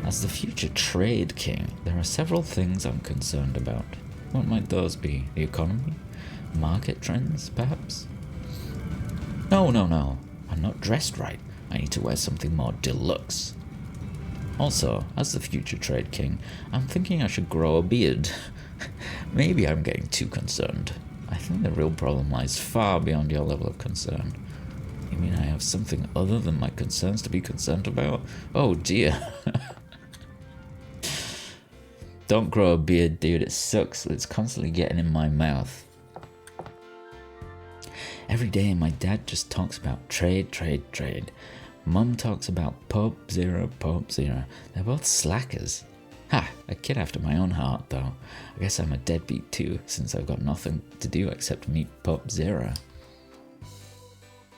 As the future trade king, there are several things I'm concerned about. What might those be? The economy? Market trends, perhaps? No. I'm not dressed right. I need to wear something more deluxe. Also, as the future Trade King, I'm thinking I should grow a beard. Maybe I'm getting too concerned. I think the real problem lies far beyond your level of concern. You mean I have something other than my concerns to be concerned about? Oh dear. Don't grow a beard, dude. It sucks. It's constantly getting in my mouth. Every day my dad just talks about trade, trade, trade. Mum talks about Pope Zero, Pope Zero. They're both slackers. Ha! A kid after my own heart, though. I guess I'm a deadbeat too, since I've got nothing to do except meet Pope Zero.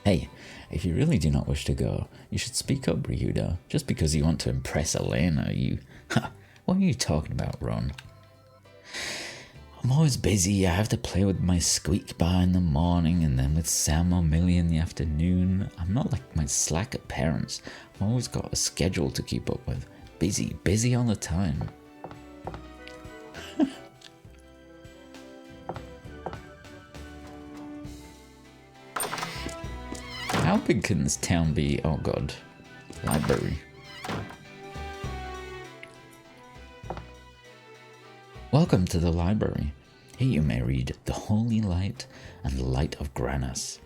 Hey, if you really do not wish to go, you should speak up, Ryudo. Just because you want to impress Elena, you... Ha! What are you talking about, Ron? I'm always busy. I have to play with my squeak bar in the morning and then with Sam or Millie in the afternoon. I'm not like my slacker parents. I've always got a schedule to keep up with. Busy all the time. How big can this town be? Oh god. Library. Welcome to the library. Here you may read The Holy Light and The Light of Granas.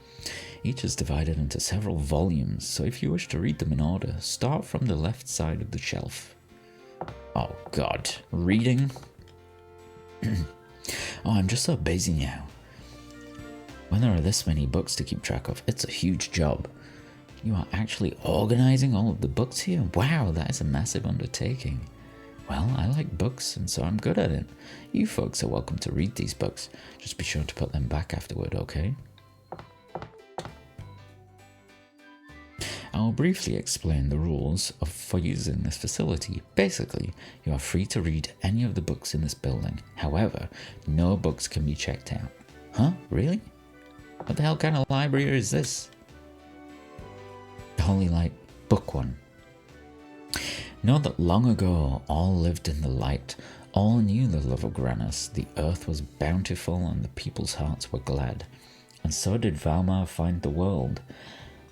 Each is divided into several volumes, so if you wish to read them in order, start from the left side of the shelf. Oh god, reading? Oh, I'm just so busy now. When there are this many books to keep track of, it's a huge job. You are actually organizing all of the books here? Wow, that is a massive undertaking. Well, I like books, and so I'm good at it. You folks are welcome to read these books. Just be sure to put them back afterward, okay? I will briefly explain the rules for using this facility. Basically, you are free to read any of the books in this building. However, no books can be checked out. Huh? Really? What the hell kind of library is this? The Holy Light, Book 1. Know that long ago all lived in the light, all knew the love of Granas, the earth was bountiful and the people's hearts were glad. And so did Valmar find the world.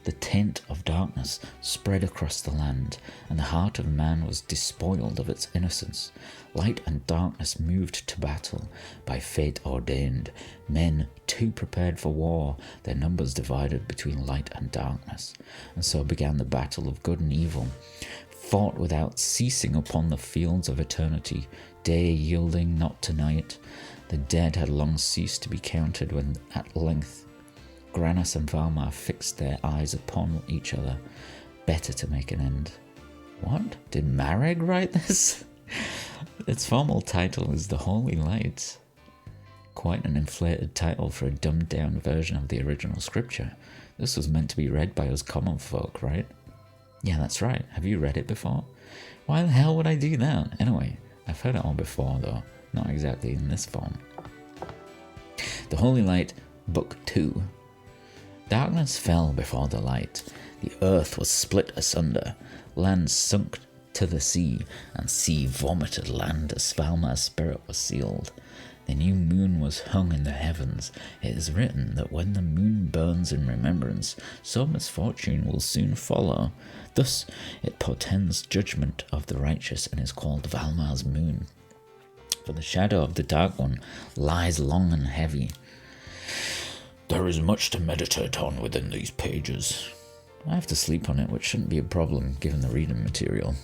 The taint of darkness spread across the land, and the heart of man was despoiled of its innocence. Light and darkness moved to battle, by fate ordained. Men too prepared for war, their numbers divided between light and darkness. And so began the battle of good and evil, fought without ceasing upon the fields of eternity, day yielding not to night. The dead had long ceased to be counted when at length Granas and Valmar fixed their eyes upon each other, better to make an end. What? Did Marek write this? Its formal title is The Holy Light. Quite an inflated title for a dumbed down version of the original scripture. This was meant to be read by us common folk, right? Yeah, that's right. Have you read it before? Why the hell would I do that? Anyway, I've heard it all before though, not exactly in this form. The Holy Light, Book 2. Darkness fell before the light. The earth was split asunder. Land sunk to the sea, and sea vomited land as Valmar's spirit was sealed. The new moon was hung in the heavens. It is written that when the moon burns in remembrance, so misfortune will soon follow. Thus it portends judgment of the righteous and is called Valmar's moon. For the shadow of the Dark One lies long and heavy. There is much to meditate on within these pages. I have to sleep on it, which shouldn't be a problem given the reading material.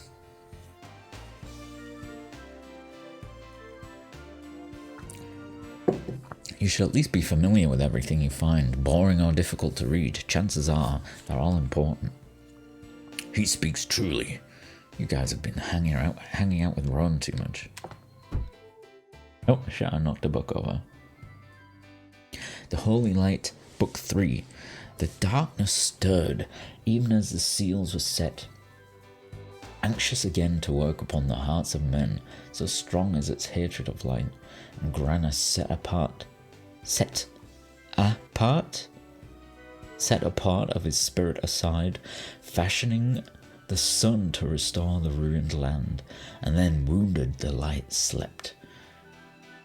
You should at least be familiar with everything you find. Boring or difficult to read, chances are they're all important. He speaks truly. You guys have been hanging out with Ron too much. Oh, shit, I knocked a book over. The Holy Light, Book 3. The darkness stirred, even as the seals were set. Anxious again to work upon the hearts of men, so strong is its hatred of light, and Granas set apart of his spirit aside, fashioning the sun to restore the ruined land, and then wounded the light slept.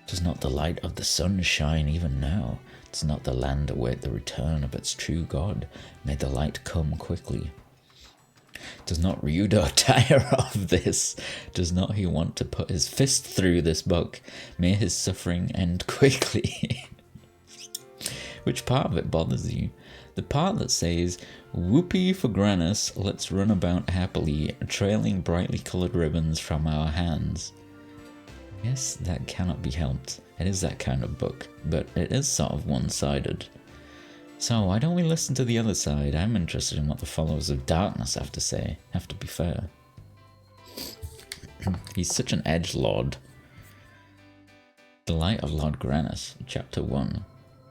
Does not the light of the sun shine even now? Does not the land await the return of its true God? May the light come quickly. Does not Ryudo tire of this? Does not he want to put his fist through this book? May his suffering end quickly. Which part of it bothers you? The part that says, "Whoopee for Granus, let's run about happily, trailing brightly coloured ribbons from our hands." Yes, that cannot be helped. It is that kind of book, but it is sort of one-sided. So why don't we listen to the other side? I'm interested in what the followers of darkness have to say, have to be fair. He's such an edgelord. The Light of Lord Granus, Chapter 1.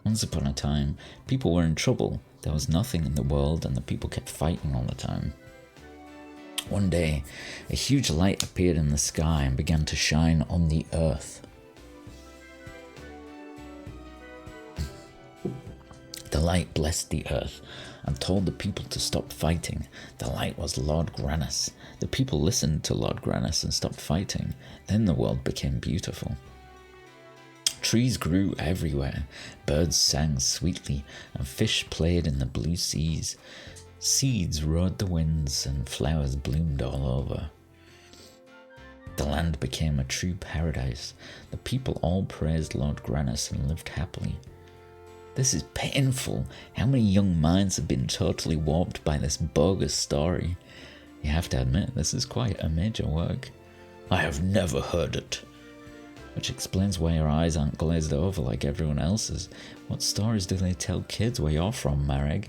Once upon a time, people were in trouble. There was nothing in the world and the people kept fighting all the time. One day, a huge light appeared in the sky and began to shine on the earth. The light blessed the earth and told the people to stop fighting. The light was Lord Granus. The people listened to Lord Granus and stopped fighting. Then the world became beautiful. Trees grew everywhere, birds sang sweetly, and fish played in the blue seas. Seeds rode the winds, and flowers bloomed all over. The land became a true paradise. The people all praised Lord Granus and lived happily. This is painful. How many young minds have been totally warped by this bogus story? You have to admit, this is quite a major work. I have never heard it. Which explains why your eyes aren't glazed over like everyone else's. What stories do they tell kids where you're from, Marek?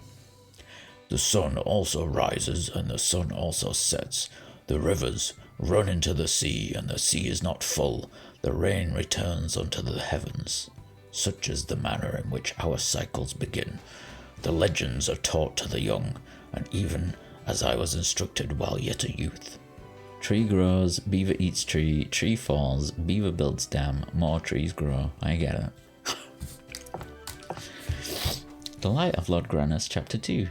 The sun also rises and the sun also sets. The rivers run into the sea and the sea is not full. The rain returns unto the heavens. Such is the manner in which our cycles begin. The legends are taught to the young, and even as I was instructed while yet a youth. Tree grows, beaver eats tree, tree falls, beaver builds dam, more trees grow. I get it. The Light of Lord Granus, Chapter 2.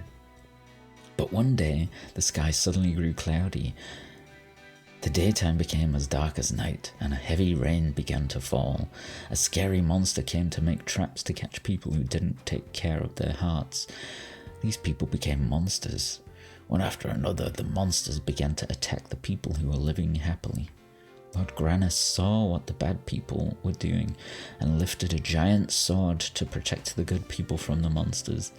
But one day, the sky suddenly grew cloudy. The daytime became as dark as night, and a heavy rain began to fall. A scary monster came to make traps to catch people who didn't take care of their hearts. These people became monsters. One after another, the monsters began to attack the people who were living happily. Lord Granus saw what the bad people were doing, and lifted a giant sword to protect the good people from the monsters.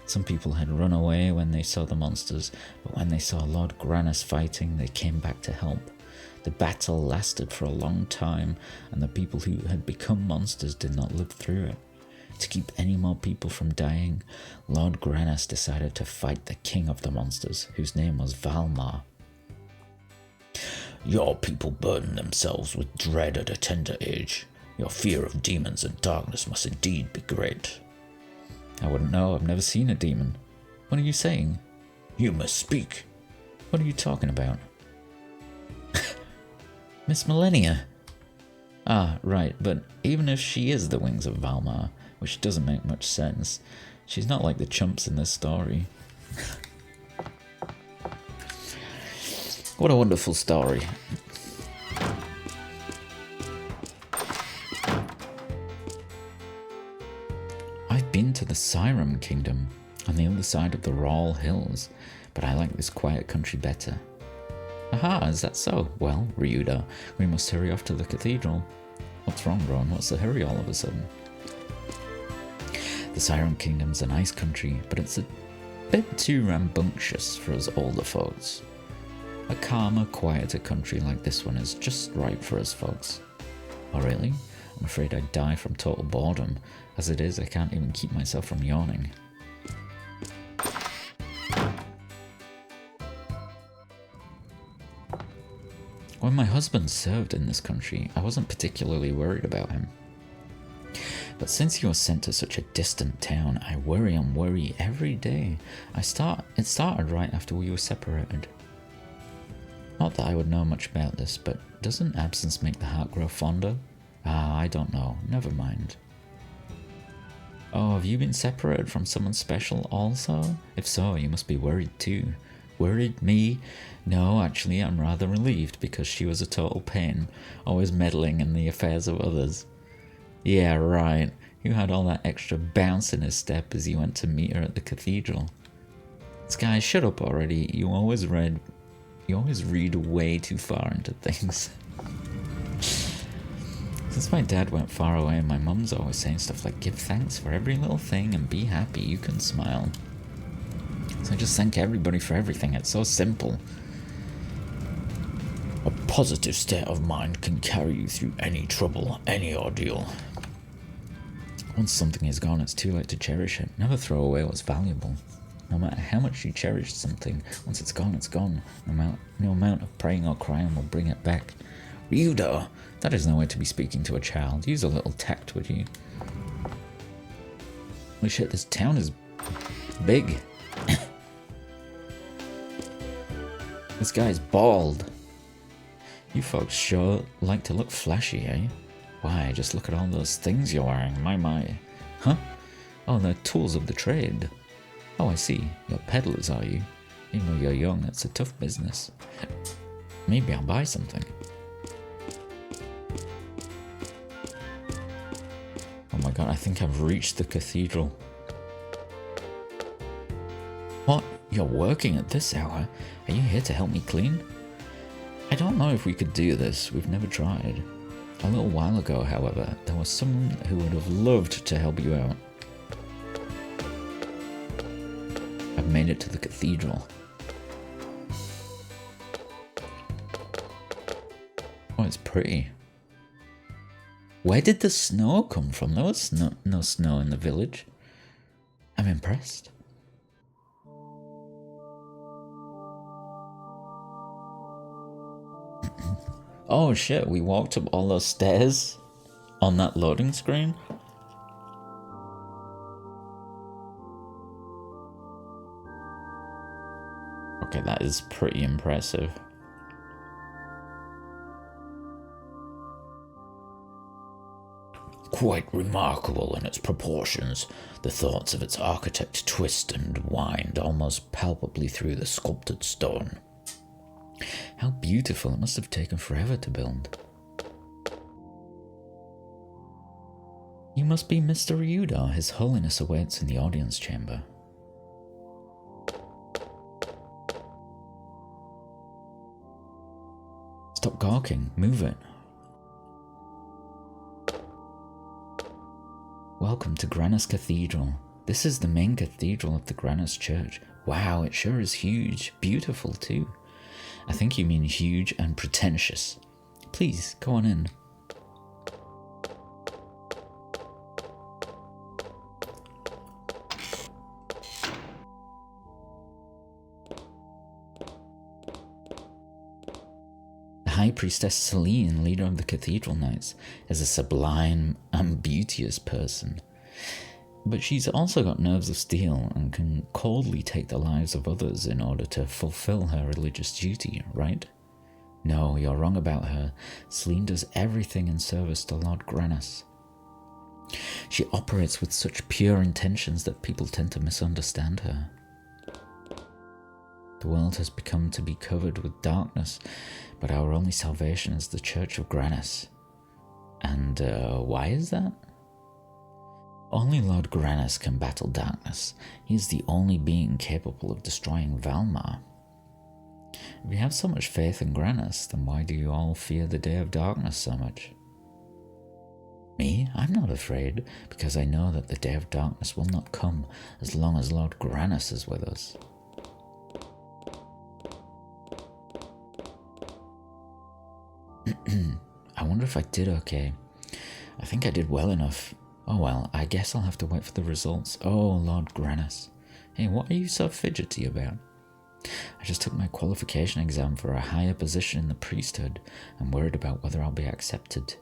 Some people had run away when they saw the monsters, but when they saw Lord Granus fighting, they came back to help. The battle lasted for a long time, and the people who had become monsters did not live through it. To keep any more people from dying, Lord Granus decided to fight the king of the monsters, whose name was Valmar. Your people burden themselves with dread at a tender age. Your fear of demons and darkness must indeed be great. I wouldn't know, I've never seen a demon. What are you saying? You must speak. What are you talking about? Miss Millennia. Ah, right, but even if she is the wings of Valmar, which doesn't make much sense, she's not like the chumps in this story. What a wonderful story. I've been to the Siren Kingdom, on the other side of the Rawl Hills, but I like this quiet country better. Aha, is that so? Well, Ryuda, we must hurry off to the cathedral. What's wrong, Ron? What's the hurry all of a sudden? The Siren Kingdom's a nice country, but it's a bit too rambunctious for us older folks. A calmer, quieter country like this one is just right for us folks. Oh really? I'm afraid I'd die from total boredom. As it is, I can't even keep myself from yawning. When my husband served in this country, I wasn't particularly worried about him. But since he was sent to such a distant town, I worry and worry every day. It started right after we were separated. Not that I would know much about this, but doesn't absence make the heart grow fonder? Ah, I don't know. Never mind. Oh, have you been separated from someone special also? If so, you must be worried too. Worried? Me? No, actually, I'm rather relieved because she was a total pain, always meddling in the affairs of others. Yeah, right. You had all that extra bounce in his step as you went to meet her at the cathedral. Sky, shut up already. You always read way too far into things. Since my dad went far away, my mum's always saying stuff like, give thanks for every little thing and be happy, you can smile. So I just thank everybody for everything, it's so simple. A positive state of mind can carry you through any trouble, any ordeal. Once something is gone, it's too late to cherish it. Never throw away what's valuable. No matter how much you cherish something, once it's gone, it's gone. No amount of praying or crying will bring it back. Ryuda, that is no way to be speaking to a child. Use a little tact, would you? Holy shit, this town is big. This guy's bald. You folks sure like to look flashy, eh? Why, just look at all those things you're wearing, my. Huh? Oh, they're tools of the trade. Oh, I see. You're peddlers, are you? Even though you're young, it's a tough business. Maybe I'll buy something. Oh my god, I think I've reached the cathedral. What? You're working at this hour? Are you here to help me clean? I don't know if we could do this. We've never tried. A little while ago, however, there was someone who would have loved to help you out. I've made it to the cathedral. Oh, it's pretty. Where did the snow come from? There was no snow in the village. I'm impressed. Oh shit, we walked up all those stairs on that loading screen? Okay, that is pretty impressive. Quite remarkable in its proportions. The thoughts of its architect twist and wind almost palpably through the sculpted stone. How beautiful, it must have taken forever to build. You must be Mr. Ryuda. His Holiness awaits in the audience chamber. Stop gawking, move it. Welcome to Granus Cathedral. This is the main cathedral of the Granus Church. Wow, it sure is huge. Beautiful too. I think you mean huge and pretentious. Please, go on in. The High Priestess Celine, leader of the Cathedral Knights, is a sublime and beauteous person. But she's also got nerves of steel and can coldly take the lives of others in order to fulfill her religious duty, right? No, you're wrong about her. Celine does everything in service to Lord Granus. She operates with such pure intentions that people tend to misunderstand her. The world has become to be covered with darkness, but our only salvation is the Church of Granus. And why is that? Only Lord Granus can battle darkness. He is the only being capable of destroying Valmar. If you have so much faith in Granus, then why do you all fear the Day of Darkness so much? Me? I'm not afraid, because I know that the Day of Darkness will not come as long as Lord Granus is with us. I wonder if I did okay. I think I did well enough. Oh well, I guess I'll have to wait for the results. Oh, Lord Granus. Hey, what are you so fidgety about? I just took my qualification exam for a higher position in the priesthood. I'm worried about whether I'll be accepted.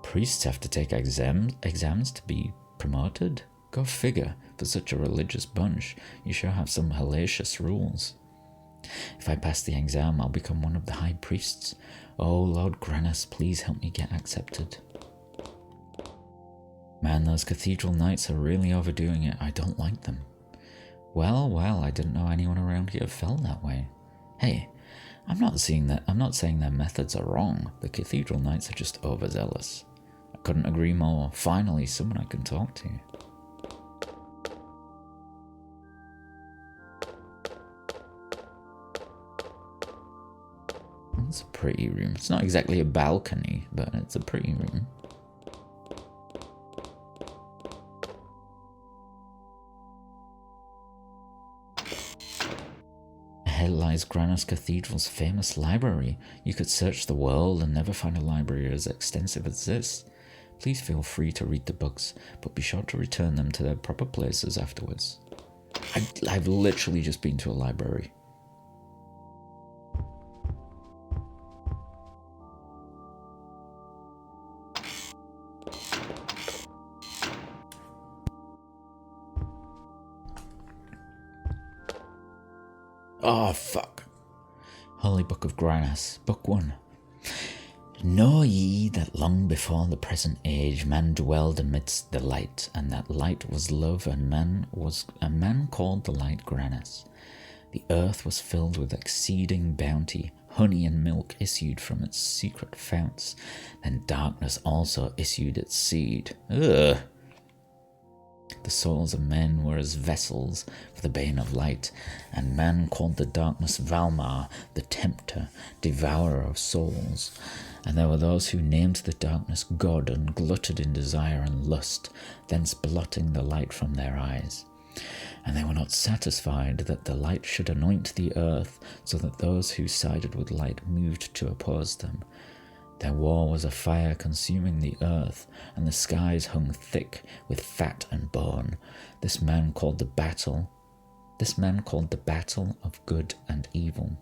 Priests have to take exams to be promoted? Go figure. For such a religious bunch, you sure have some hellacious rules. If I pass the exam, I'll become one of the high priests. Oh, Lord Granus, please help me get accepted. Man, those cathedral knights are really overdoing it. I don't like them. Well, I didn't know anyone around here felt that way. Hey, I'm not saying their methods are wrong. The cathedral knights are just overzealous. Couldn't agree more. Finally, someone I can talk to. It's a pretty room. It's not exactly a balcony, but it's a pretty room. Ahead lies Granus Cathedral's famous library. You could search the world and never find a library as extensive as this. Please feel free to read the books, but be sure to return them to their proper places afterwards. I've literally just been to a library. Oh, fuck. Holy Book of Granus, Book 1. Know ye that long before the present age man dwelled amidst the light, and that light was love, and man called the light Granus. The earth was filled with exceeding bounty, honey and milk issued from its secret founts, then darkness also issued its seed. Ugh! The souls of men were as vessels for the bane of light, and man called the darkness Valmar, the tempter, devourer of souls. And there were those who named the darkness God and glutted in desire and lust, thence blotting the light from their eyes. And they were not satisfied that the light should anoint the earth, so that those who sided with light moved to oppose them. Their war was a fire consuming the earth, and the skies hung thick with fat and bone. This man called the battle of good and evil.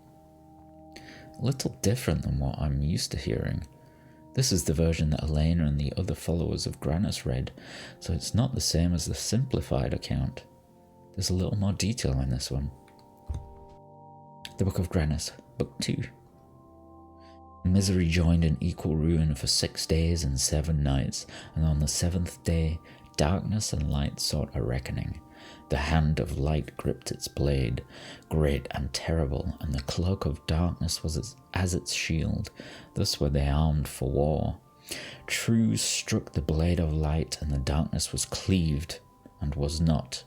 A little different than what I'm used to hearing. This is the version that Elena and the other followers of Granus read, so it's not the same as the simplified account. There's a little more detail in this one. The Book of Granus, Book 2. Misery joined in equal ruin for 6 days and 7 nights, and on the 7th day, darkness and light sought a reckoning. The hand of light gripped its blade, great and terrible, and the cloak of darkness was as its shield. Thus were they armed for war. Trews struck the blade of light, and the darkness was cleaved, and was not.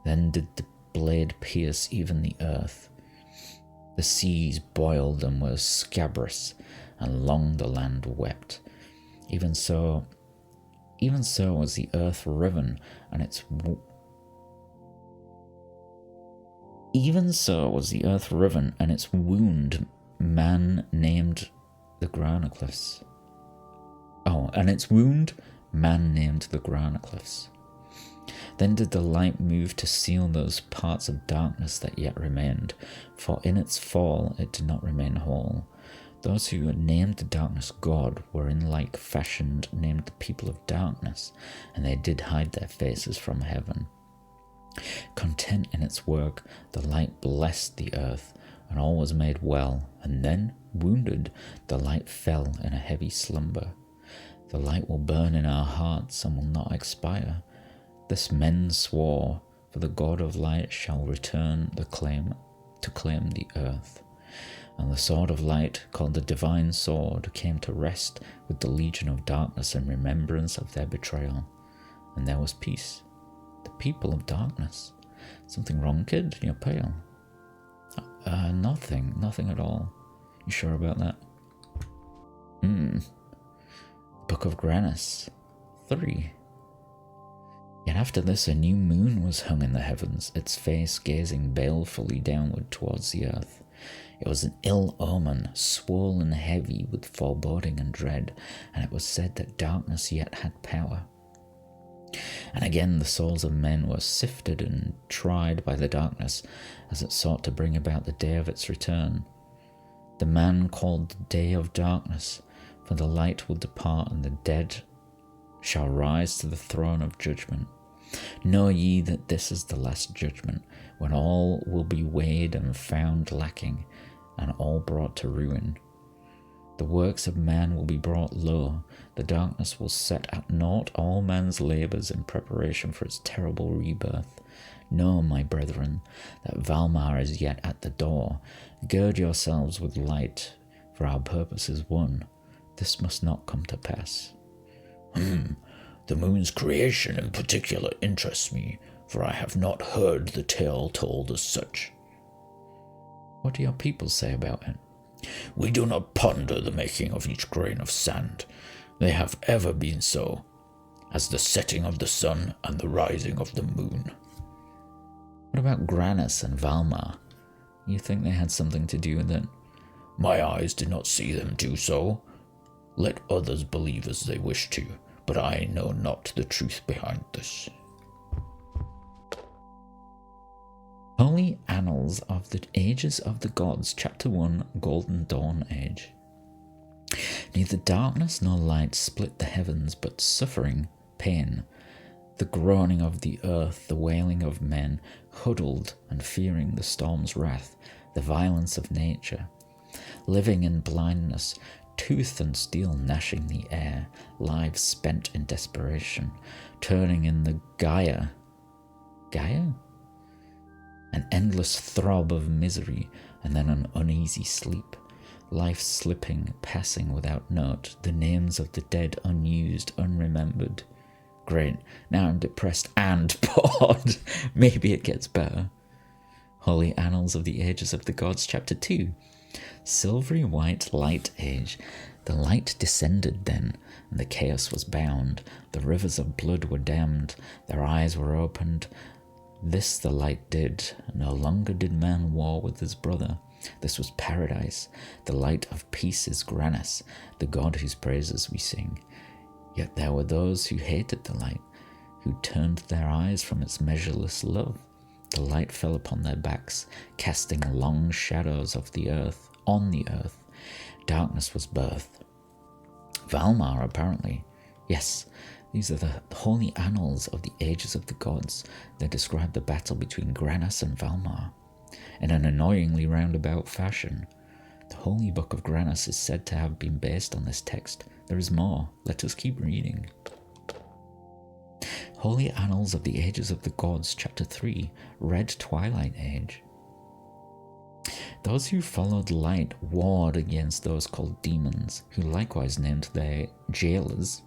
Then did the blade pierce even the earth. The seas boiled and were scabrous, and long the land wept. Even so was the earth riven, and its wound man named the Granaclifs. Then did the light move to seal those parts of darkness that yet remained, for in its fall it did not remain whole. Those who had named the darkness God were in like fashion named the people of darkness, and they did hide their faces from heaven. Content in its work, the light blessed the earth, and all was made well, and then, wounded, the light fell in a heavy slumber. The light will burn in our hearts and will not expire. This men swore, for the God of light shall return to claim the earth. And the sword of light, called the divine sword, came to rest with the legion of darkness in remembrance of their betrayal. And there was peace. The people of darkness. Something wrong, kid? You're pale. Nothing at all. You sure about that? Book of Granus 3. Yet after this a new moon was hung in the heavens, its face gazing balefully downward towards the earth. It was an ill omen, swollen heavy with foreboding and dread, and it was said that darkness yet had power. And again the souls of men were sifted and tried by the darkness as it sought to bring about the day of its return. The man called the day of darkness, for the light will depart and the dead shall rise to the throne of judgment. Know ye that this is the last judgment, when all will be weighed and found lacking, and all brought to ruin. The works of man will be brought low, the darkness will set at naught all man's labours in preparation for its terrible rebirth. Know, my brethren, that Valmar is yet at the door. Gird yourselves with light, for our purpose is won. This must not come to pass. The moon's creation in particular interests me, for I have not heard the tale told as such. What do your people say about it? We do not ponder the making of each grain of sand. They have ever been so, as the setting of the sun and the rising of the moon. What about Granus and Valmar? You think they had something to do with it? My eyes did not see them do so. Let others believe as they wish to, but I know not the truth behind this. Holy Annals of the Ages of the Gods, Chapter 1, Golden Dawn Age. Neither darkness nor light split the heavens, but suffering, pain, the groaning of the earth, the wailing of men, huddled and fearing the storm's wrath, the violence of nature, living in blindness, tooth and steel gnashing the air, lives spent in desperation, turning in the Gaia? An endless throb of misery, and then an uneasy sleep. Life slipping, passing without note, the names of the dead unused, unremembered. Great, now I'm depressed and bored. Maybe it gets better. Holy Annals of the Ages of the Gods, Chapter 2. Silvery white light age. The light descended then, and the chaos was bound. The rivers of blood were dammed, their eyes were opened. This the light did. No longer did man war with his brother. This was paradise. The light of peace is Granus, the god whose praises we sing. Yet there were those who hated the light, who turned their eyes from its measureless love. The light fell upon their backs, casting long shadows of the earth, on the earth. Darkness was birth. Valmar, apparently. Yes, these are the holy annals of the ages of the gods. They describe the battle between Granus and Valmar in an annoyingly roundabout fashion. The holy book of Granus is said to have been based on this text. There is more. Let us keep reading. Holy Annals of the Ages of the Gods, Chapter 3, Red Twilight Age. Those who followed light warred against those called demons, who likewise named their jailers.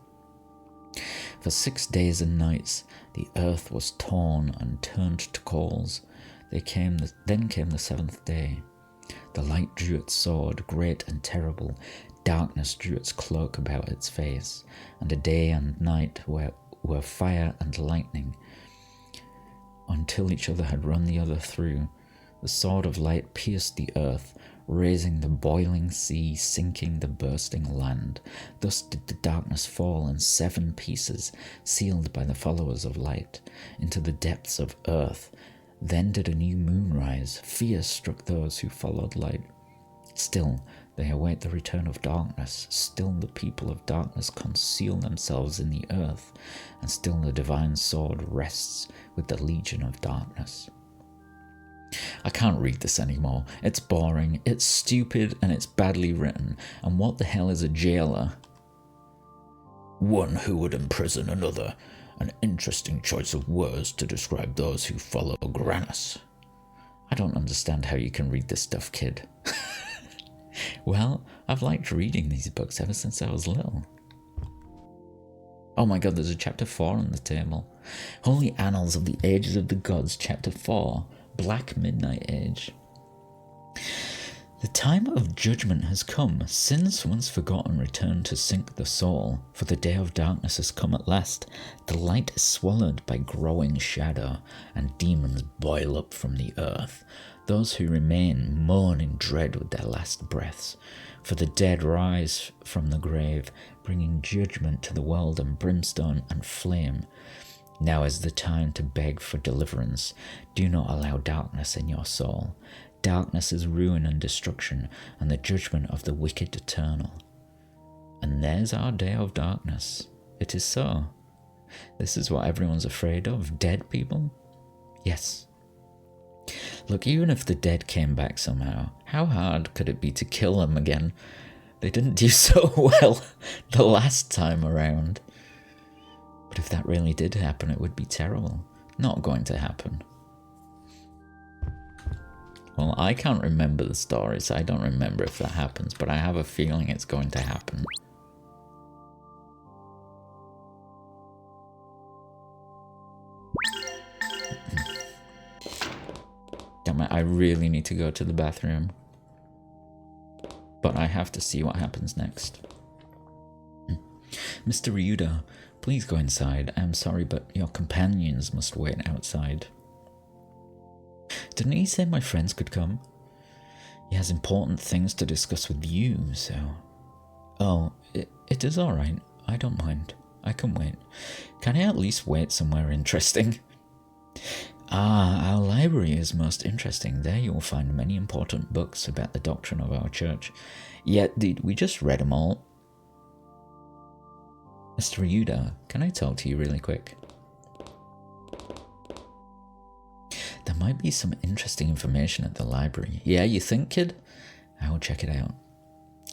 For 6 days and nights the earth was torn and turned to coals. Then came the 7th day. The light drew its sword, great and terrible. Darkness drew its cloak about its face, and a day and night were fire and lightning, until each other had run the other through. The sword of light pierced the earth, raising the boiling sea, sinking the bursting land. Thus did the darkness fall in 7 pieces, sealed by the followers of light, into the depths of earth. Then did a new moon rise. Fear struck those who followed light. Still they await the return of darkness. Still the people of darkness conceal themselves in the earth, and still the divine sword rests with the legion of darkness. I can't read this anymore. It's boring, it's stupid, and it's badly written. And what the hell is a jailer? One who would imprison another. An interesting choice of words to describe those who follow Granus. I don't understand how you can read this stuff, kid. Well, I've liked reading these books ever since I was little. Oh my god, there's a chapter 4 on the table. Holy Annals of the Ages of the Gods, Chapter 4, Black Midnight Age. The time of judgment has come. Sins once forgotten return to sink the soul, for the day of darkness has come at last. The light is swallowed by growing shadow, and demons boil up from the earth. Those who remain moan in dread with their last breaths, for the dead rise from the grave, bringing judgment to the world and brimstone and flame. Now is the time to beg for deliverance. Do not allow darkness in your soul. Darkness is ruin and destruction, and the judgment of the wicked eternal. And there's our day of darkness. It is so. This is what everyone's afraid of. Dead people? Yes. Look, even if the dead came back somehow, how hard could it be to kill them again? They didn't do so well the last time around. But if that really did happen, it would be terrible. Not going to happen. Well, I can't remember the story, so I don't remember if that happens, but I have a feeling it's going to happen. damn it, I really need to go to the bathroom. But I have to see what happens next. Mr. Ryuda, please go inside. I'm sorry, but your companions must wait outside. Didn't he say my friends could come? He has important things to discuss with you, so... Oh, it is alright. I don't mind. I can wait. Can I at least wait somewhere interesting? Ah, our library is most interesting. There you will find many important books about the doctrine of our church. Yet, we just read them all. Mr. Ryuda, can I talk to you really quick? There might be some interesting information at the library. Yeah, you think, kid? I will check it out.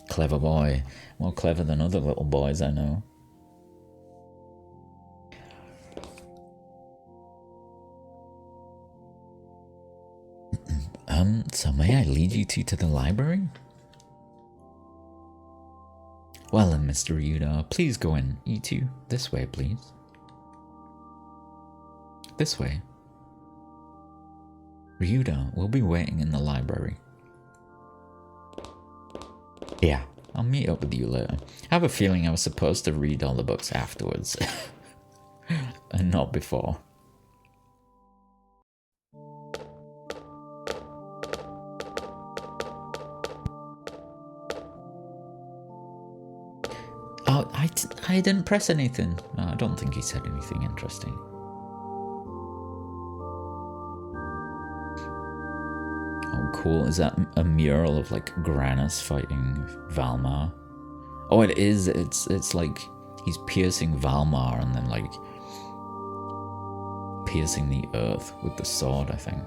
Clever boy. More clever than other little boys I know. So may I lead you two to the library? Well then, Mr. Ryuda, please go in. You two, this way, please. This way. Ryuda, we'll be waiting in the library. Yeah, I'll meet up with you later. I have a feeling I was supposed to read all the books afterwards. And not before. Oh, I didn't press anything. No, I don't think he said anything interesting. Oh, cool. Is that a mural of like Granus fighting Valmar? Oh, it is. It's like he's piercing Valmar and then like piercing the earth with the sword, I think.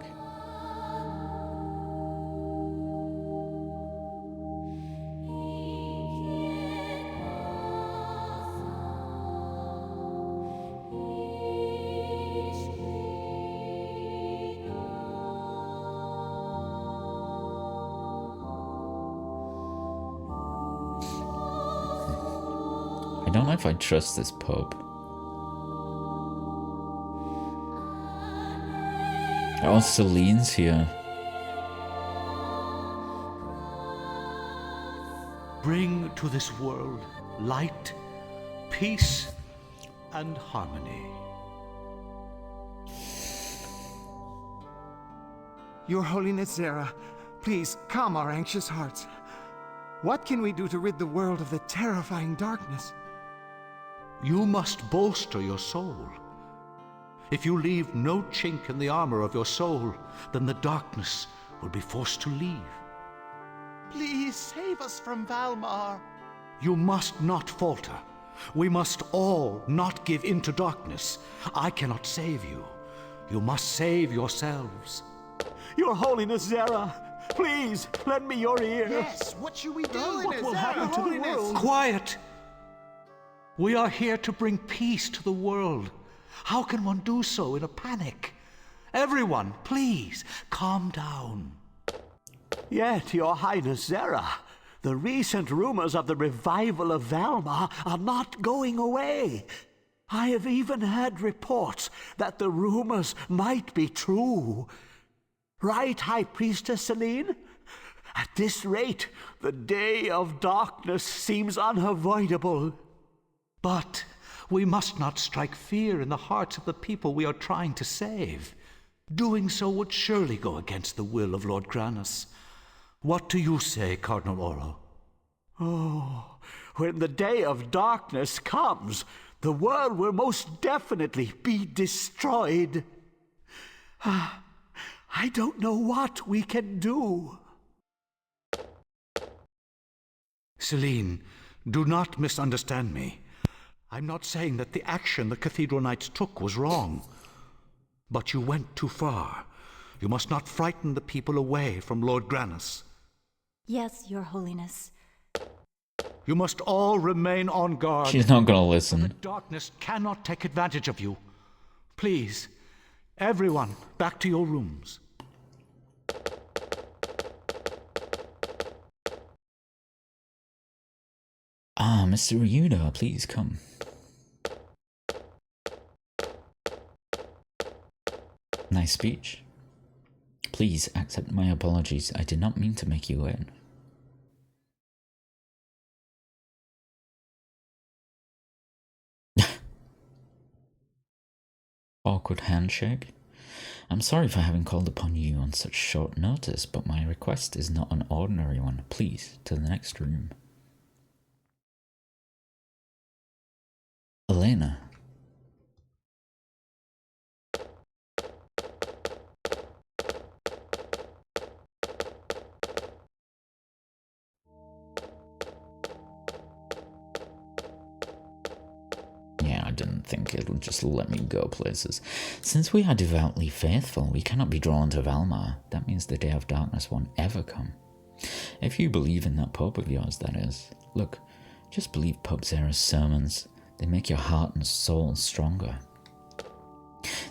I don't know if I trust this Pope. Oh, Celine's here. Bring to this world light, peace, and harmony. Your Holiness Zera, please calm our anxious hearts. What can we do to rid the world of the terrifying darkness? You must bolster your soul. If you leave no chink in the armor of your soul, then the darkness will be forced to leave. Please save us from Valmar. You must not falter. We must all not give in to darkness. I cannot save you. You must save yourselves. Your Holiness Zera, please lend me your ear. Yes, what should we do? What will happen to the world? Quiet! We are here to bring peace to the world. How can one do so in a panic? Everyone, please, calm down. Yet, Your Highness Zera, the recent rumors of the revival of Valmar are not going away. I have even had reports that the rumors might be true. Right, High Priestess Celine? At this rate, the day of darkness seems unavoidable. But we must not strike fear in the hearts of the people we are trying to save. Doing so would surely go against the will of Lord Granus. What do you say, Cardinal Oro? Oh, when the day of darkness comes, the world will most definitely be destroyed. I don't know what we can do. Celine, do not misunderstand me. I'm not saying that the action the Cathedral Knights took was wrong. But you went too far. You must not frighten the people away from Lord Granus. Yes, Your Holiness. You must all remain on guard. She's not gonna The listen. darkness cannot take advantage of you. Please, everyone, back to your rooms. Ah, Mr. Ryuda, please come. Nice speech. Please accept my apologies. I did not mean to make you wait. Awkward handshake. I'm sorry for having called upon you on such short notice, but my request is not an ordinary one. Please, to the next room. Elena. Yeah, I didn't think it would just let me go places. Since we are devoutly faithful, we cannot be drawn to Valmar. That means the day of darkness won't ever come. If you believe in that Pope of yours, that is. Look, just believe Pope Zera's sermons. They make your heart and soul stronger.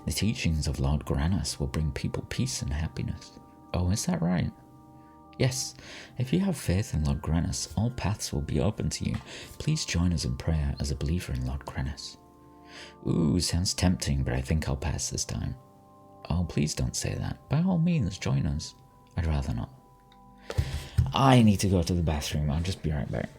The teachings of Lord Granas will bring people peace and happiness. Oh, is that right? Yes, if you have faith in Lord Granas, all paths will be open to you. Please join us in prayer as a believer in Lord Granas. Ooh, sounds tempting, but I think I'll pass this time. Oh, please don't say that. By all means, join us. I'd rather not. I need to go to the bathroom. I'll just be right back.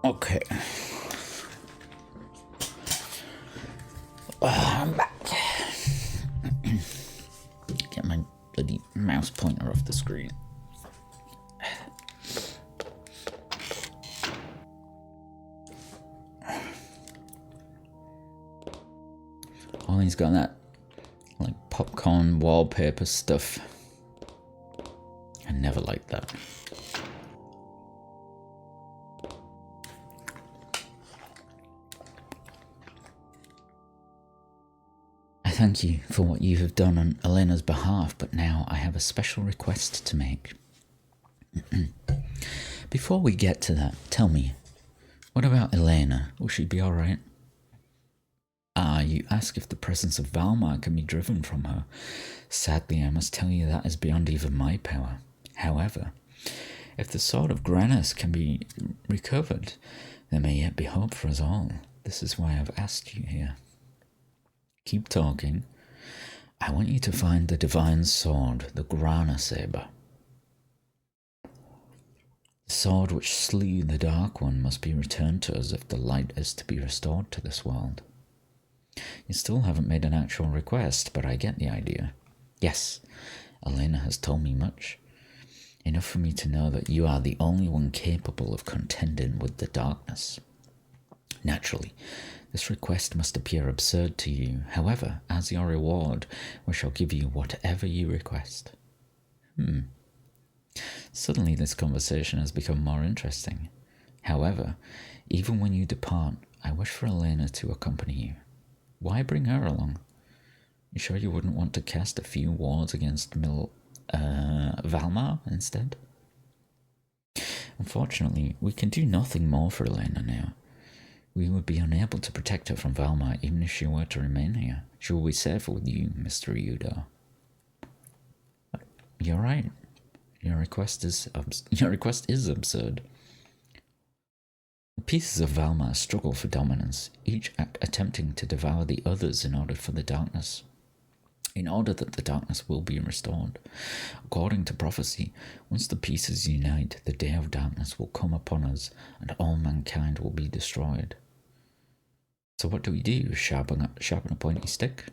Okay. I'm back. Get my bloody mouse pointer off the screen. Oh, he's got that like popcorn wallpaper stuff. I never liked that. Thank you for what you have done on Elena's behalf, but now I have a special request to make. Before we get to that, tell me, what about Elena? Will she be alright? You ask if the presence of Valmar can be driven from her. Sadly, I must tell you that is beyond even my power. However, if the sword of Granis can be recovered, there may yet be hope for us all. This is why I've asked you here. Keep talking. I want you to find the divine sword, the Grana Saber. The sword which slew the Dark One must be returned to us if the light is to be restored to this world. You still haven't made an actual request, but I get the idea. Yes, Elena has told me much. Enough for me to know that you are the only one capable of contending with the darkness. Naturally, this request must appear absurd to you. However, as your reward, we shall give you whatever you request. Suddenly this conversation has become more interesting. However, even when you depart, I wish for Elena to accompany you. Why bring her along? You sure you wouldn't want to cast a few wards against Valmar instead? Unfortunately, we can do nothing more for Elena now. We would be unable to protect her from Valmar even if she were to remain here. She will be safer with you, Mr. Ryudo. You're right. Your request is absurd. The pieces of Valmar struggle for dominance, each attempting to devour the others in order that the darkness will be restored. According to prophecy, once the pieces unite, the day of darkness will come upon us, and all mankind will be destroyed. So what do we do? Sharpen a pointy stick?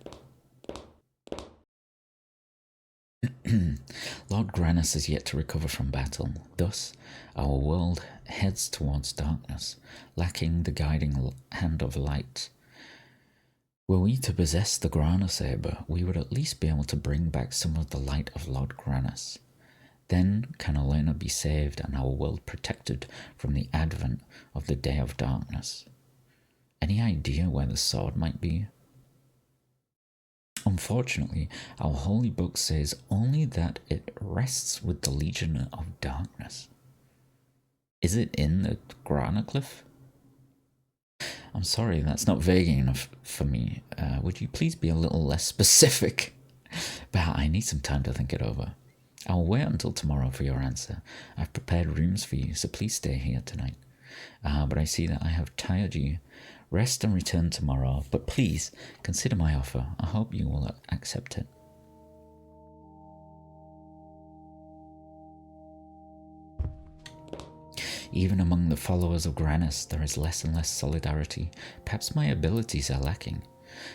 Lord Granis is yet to recover from battle. Thus, our world heads towards darkness, lacking the guiding hand of light. Were we to possess the Grana Saber, we would at least be able to bring back some of the light of Lord Granis. Then can Elena be saved and our world protected from the advent of the Day of Darkness. Any idea where the sword might be? Unfortunately, our holy book says only that it rests with the Legion of Darkness. Is it in the Grana Cliff? I'm sorry, that's not vague enough for me. Would you please be a little less specific? But I need some time to think it over. I'll wait until tomorrow for your answer. I've prepared rooms for you, so please stay here tonight. But I see that I have tired you. Rest and return tomorrow, but please consider my offer. I hope you will accept it. Even among the followers of Granis, there is less and less solidarity. Perhaps my abilities are lacking.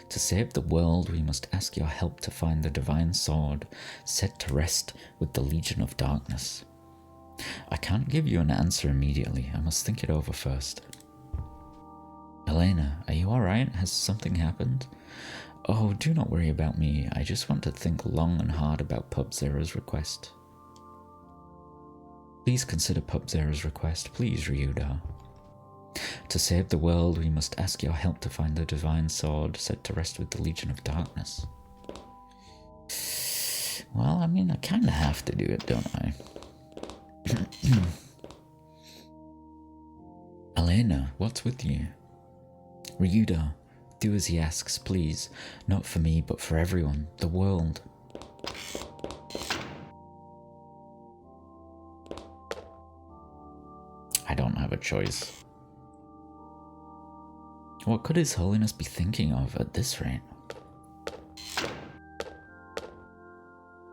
To save the world, we must ask your help to find the divine sword, set to rest with the Legion of Darkness. I can't give you an answer immediately. I must think it over first. Elena, are you alright? Has something happened? Oh, do not worry about me. I just want to think long and hard about Pup Zera's request. Please consider Pup Zera's request, please, Ryudo. To save the world, we must ask your help to find the divine sword set to rest with the Legion of Darkness. Well, I mean, I kind of have to do it, don't I? Elena, what's with you? Ryudo, do as he asks, please. Not for me, but for everyone, the world. I don't have a choice. What could His Holiness be thinking of at this rate?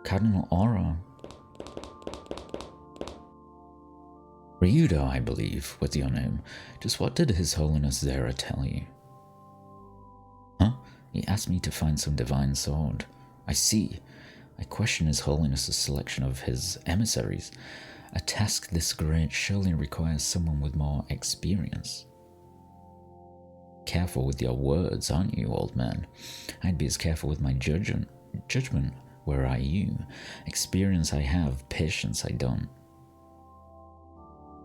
Cardinal Oro. Ryudo, I believe, was your name. Just what did His Holiness Zera tell you? Huh? He asked me to find some divine sword. I see. I question His Holiness's selection of his emissaries. A task this great surely requires someone with more experience. Careful with your words, aren't you, old man? I'd be as careful with my judgment were I you. Experience I have, patience I don't.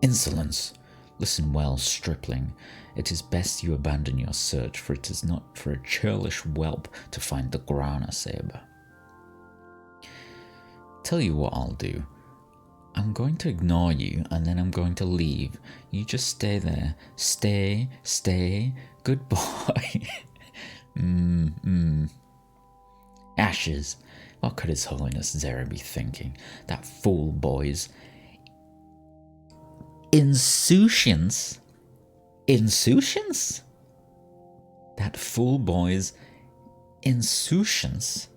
Insolence! Listen well, stripling. It is best you abandon your search, for it is not for a churlish whelp to find the Grana Saber. Tell you what I'll do. I'm going to ignore you, and then I'm going to leave. You just stay there. Stay. Good boy. Ashes. What could His Holiness Zera be thinking? That fool boy's insouciance. Insouciance? That fool boy's insouciance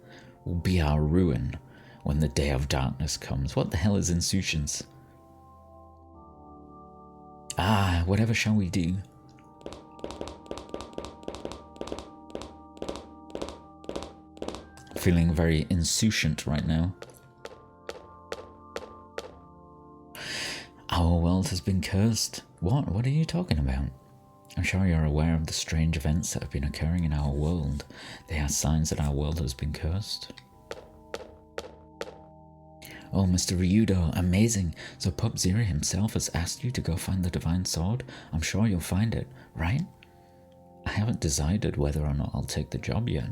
will be our ruin when the day of darkness comes. What the hell is insouciance? Whatever shall we do? Feeling very insouciant right now. Our world has been cursed. What? What are you talking about? I'm sure you're aware of the strange events that have been occurring in our world. They are signs that our world has been cursed. Oh, Mr. Ryudo, amazing. So Pope Zero himself has asked you to go find the Divine Sword? I'm sure you'll find it, right? I haven't decided whether or not I'll take the job yet.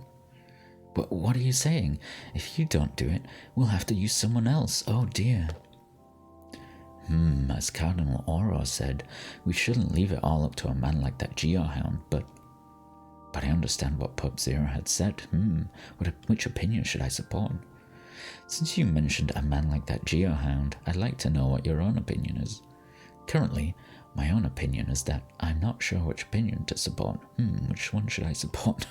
But what are you saying? If you don't do it, we'll have to use someone else. Oh dear. As Cardinal Oro said, we shouldn't leave it all up to a man like that Geohound, but I understand what Pope Zero had said. Which opinion should I support? Since you mentioned a man like that Geohound, I'd like to know what your own opinion is. Currently, my own opinion is that I'm not sure which opinion to support. Which one should I support?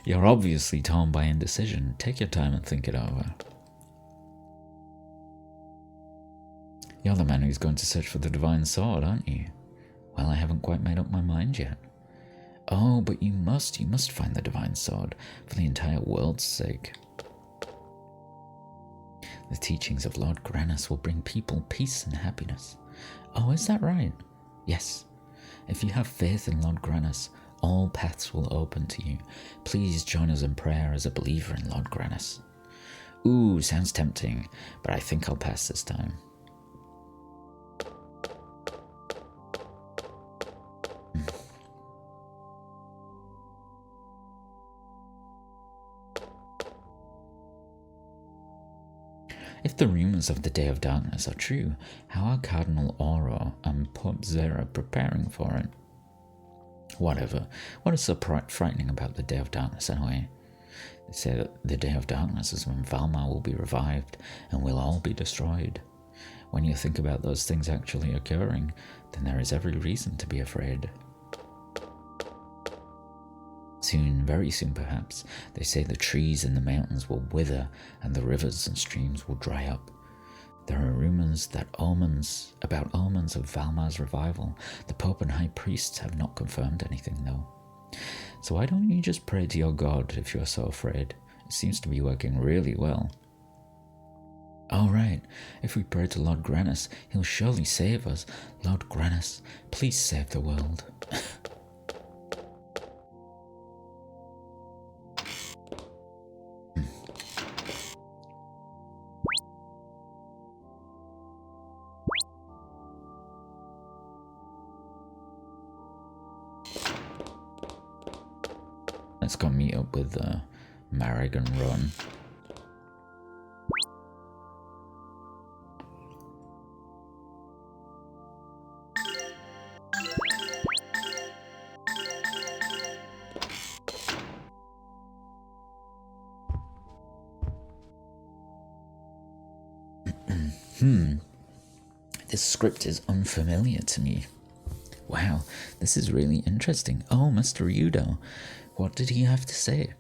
You're obviously torn by indecision. Take your time and think it over. You're the man who's going to search for the Divine Sword, aren't you? Well, I haven't quite made up my mind yet. Oh, but you must find the Divine Sword, for the entire world's sake. The teachings of Lord Granus will bring people peace and happiness. Oh, is that right? Yes. If you have faith in Lord Granus, all paths will open to you. Please join us in prayer as a believer in Lord Granus. Ooh, sounds tempting, but I think I'll pass this time. If the rumours of the Day of Darkness are true, how are Cardinal Oro and Pope Zera preparing for it? Whatever. What is so frightening about the Day of Darkness anyway? They say that the Day of Darkness is when Valmar will be revived and we'll all be destroyed. When you think about those things actually occurring, then there is every reason to be afraid. Soon, very soon perhaps, they say the trees in the mountains will wither and the rivers and streams will dry up. There are rumours about omens of Valmar's revival. The Pope and High Priests have not confirmed anything though. So why don't you just pray to your God if you are so afraid? It seems to be working really well. All right, if we pray to Lord Granus, he'll surely save us. Lord Granus, please save the world. Let's go meet up with Marag and Ron. This script is unfamiliar to me. Wow, this is really interesting. Oh, Mr. Ryudo, what did he have to say?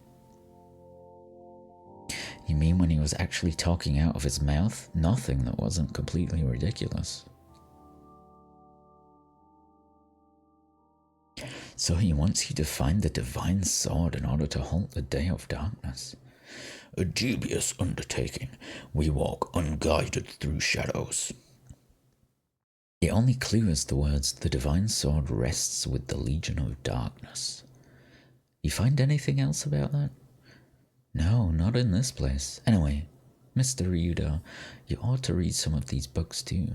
You mean when he was actually talking out of his mouth? Nothing that wasn't completely ridiculous. So he wants you to find the Divine Sword in order to halt the Day of Darkness. A dubious undertaking. We walk unguided through shadows. The only clue is the words, the Divine Sword rests with the Legion of Darkness. You find anything else about that? No, not in this place. Anyway, Mr. Ryudo, you ought to read some of these books too.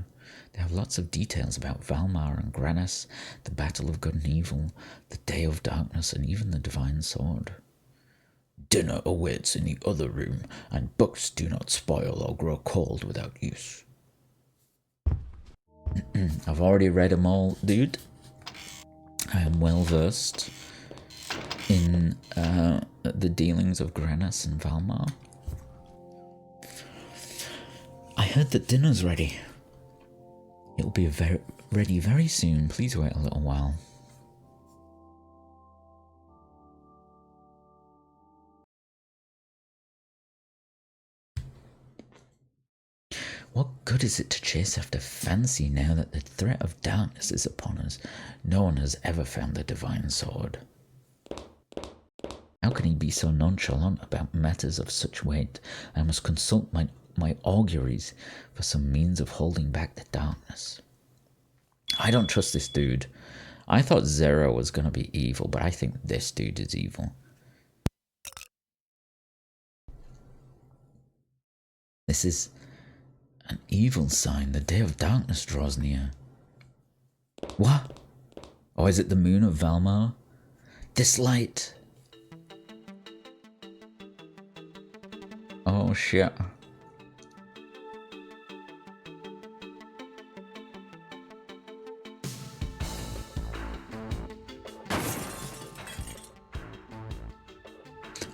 They have lots of details about Valmar and Granus, the Battle of Good and Evil, the Day of Darkness, and even the Divine Sword. Dinner awaits in the other room, and books do not spoil or grow cold without use. I've already read them all, dude. I am well versed. in the dealings of Granus and Valmar. I heard that dinner's ready. It'll be ready very soon. Please wait a little while. What good is it to chase after fancy now that the threat of darkness is upon us? No one has ever found the divine sword. How can he be so nonchalant about matters of such weight? I must consult my auguries for some means of holding back the darkness. I don't trust this dude. I thought Zera was going to be evil, but I think this dude is evil. This is an evil sign. The day of darkness draws near. What? Or is it the moon of Valmar? This light. Oh shit.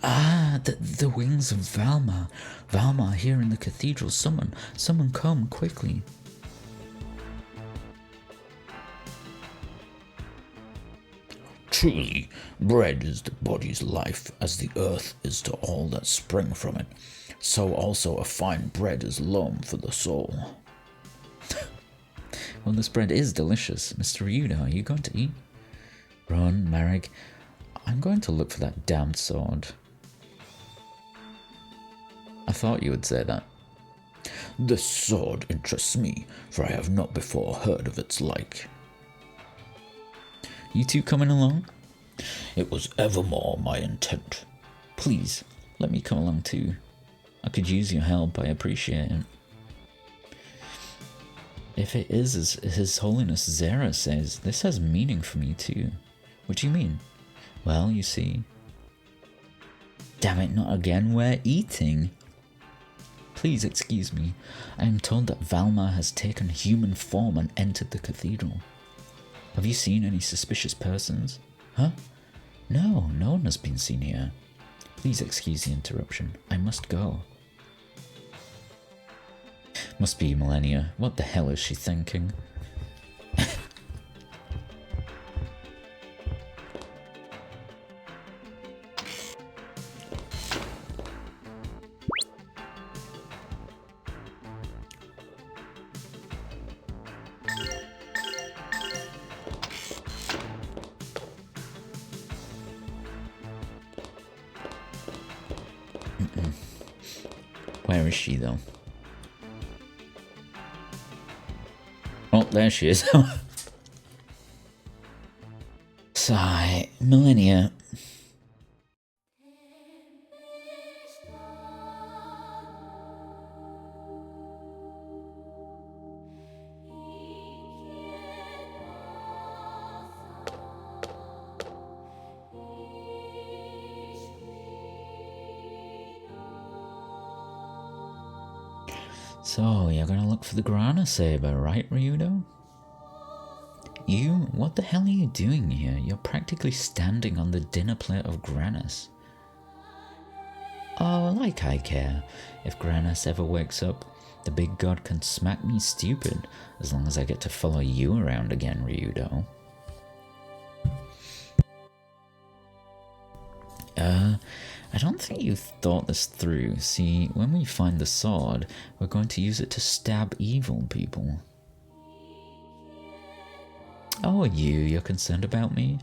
Ah, the wings of Valmar. Valmar here in the cathedral. Someone come quickly. Truly, bread is the body's life, as the earth is to all that spring from it. So also a fine bread is loam for the soul. Well, this bread is delicious. Mr. Ryuda, are you going to eat? Ron, Marek, I'm going to look for that damned sword. I thought you would say that. This sword interests me, for I have not before heard of its like. You two coming along? It was evermore my intent. Please, let me come along too. I could use your help, I appreciate it. If it is as His Holiness Zera says, this has meaning for me too. What do you mean? Well, you see... Damn it, not again, we're eating! Please excuse me. I am told that Valmar has taken human form and entered the cathedral. Have you seen any suspicious persons? Huh? No, no one has been seen here. Please excuse the interruption. I must go. Must be Millennia. What the hell is she thinking? Where is she though? Oh, there she is. Sigh, Millennia. So, you're gonna look for the Grana Saber, right, Ryudo? You? What the hell are you doing here? You're practically standing on the dinner plate of Granus. Oh, like I care. If Granus ever wakes up, the big god can smack me stupid, as long as I get to follow you around again, Ryudo. I don't think you thought this through. See, when we find the sword, we're going to use it to stab evil people. Oh, you're concerned about me?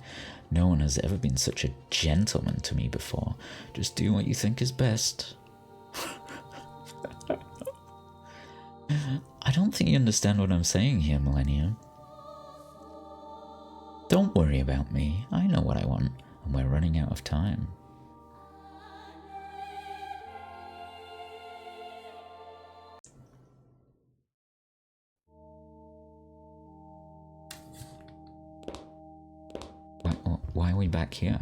No one has ever been such a gentleman to me before. Just do what you think is best. I don't think you understand what I'm saying here, Millennium. Don't worry about me. I know what I want, and we're running out of time. Why are we back here?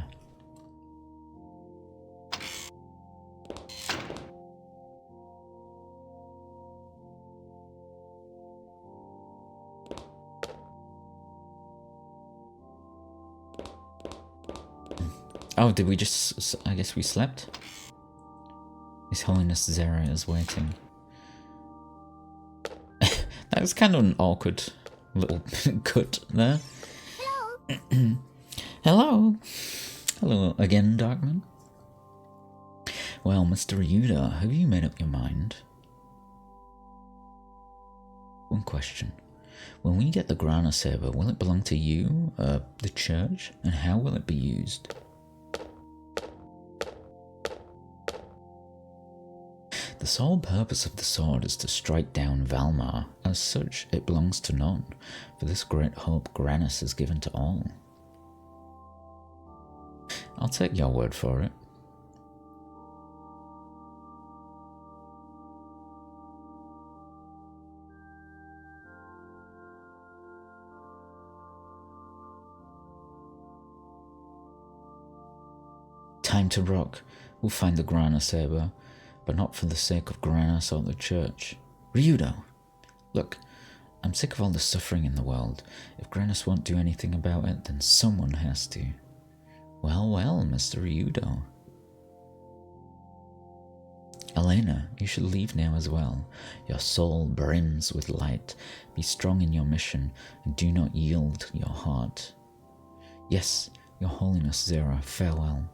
Oh, did we just... I guess we slept? His Holiness Zera is waiting. That was kind of an awkward little cut there. Hello. Hello. Hello again, Darkman. Well, Mr. Ryuda, have you made up your mind? One question. When we get the Grana Saber, will it belong to you, the church? And how will it be used? The sole purpose of the sword is to strike down Valmar. As such, it belongs to none, for this great hope Granis has given to all. I'll take your word for it. Time to rock. We'll find the Grana Saber, but not for the sake of Granas or the church. Ryudo! Look, I'm sick of all the suffering in the world. If Granas won't do anything about it, then someone has to. Well, well, Mr. Ryudo. Elena, you should leave now as well. Your soul brims with light. Be strong in your mission, and do not yield your heart. Yes, Your Holiness Zera, farewell.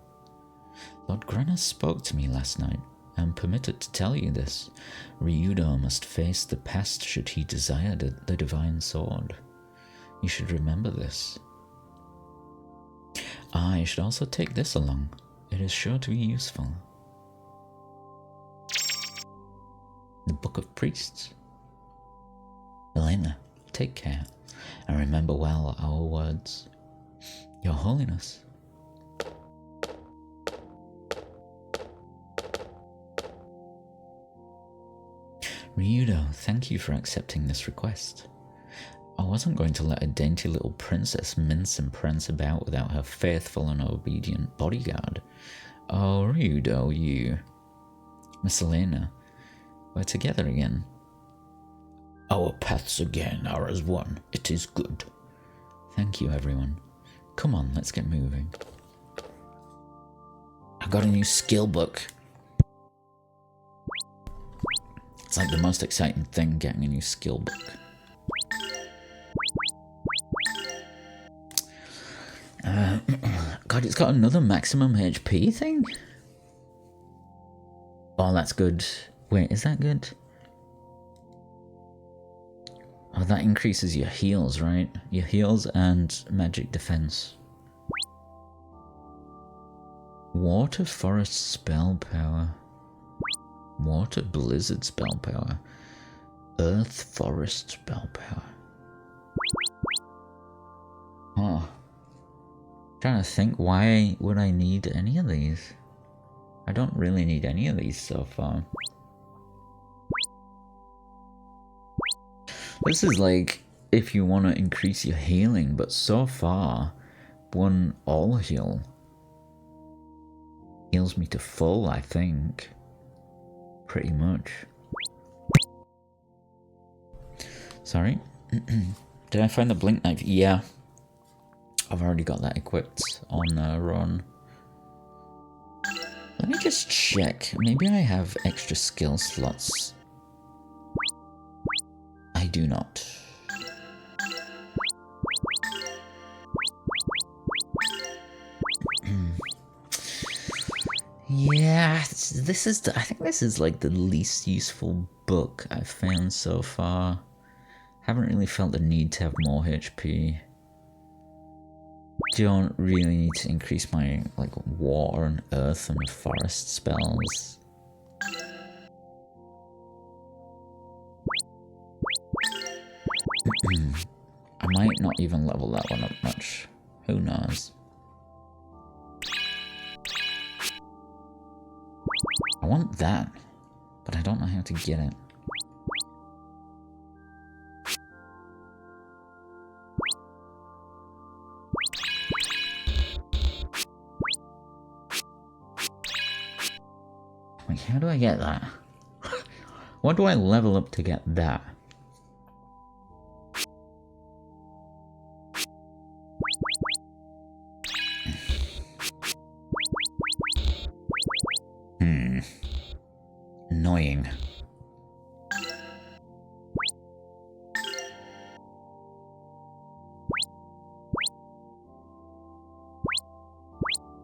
Lord Granas spoke to me last night. I am permitted to tell you this. Ryudo must face the past should he desire the divine sword. You should remember this. I should also take this along. It is sure to be useful. The Book of Priests. Elena, take care, and remember well our words. Your Holiness. Ryudo, thank you for accepting this request. I wasn't going to let a dainty little princess mince and prance about without her faithful and obedient bodyguard. Oh, Ryudo, you. Miss Elena, we're together again. Our paths again are as one. It is good. Thank you, everyone. Come on, let's get moving. I got a new skill book. It's like the most exciting thing, getting a new skill book. God, it's got another maximum HP thing? Oh, that's good. Wait, is that good? Oh, that increases your heals, right? Your heals and magic defense. Water Forest spell power. Water Blizzard spell power. Earth Forest spell power. Oh. Trying to think, why would I need any of these? I don't really need any of these so far. This is like if you want to increase your healing, but so far, one all heal heals me to full, I think. Pretty much. Sorry? Did I find the blink knife? Yeah. I've already got that equipped on Ron. Let me just check. Maybe I have extra skill slots. I do not. Yeah, this is I think this is like the least useful book I've found so far. Haven't really felt the need to have more HP. Don't really need to increase my like water and earth and forest spells. I might not even level that one up much. Who knows? I want that, but I don't know how to get it. Like, how do I get that? What do I level up to get that? Annoying.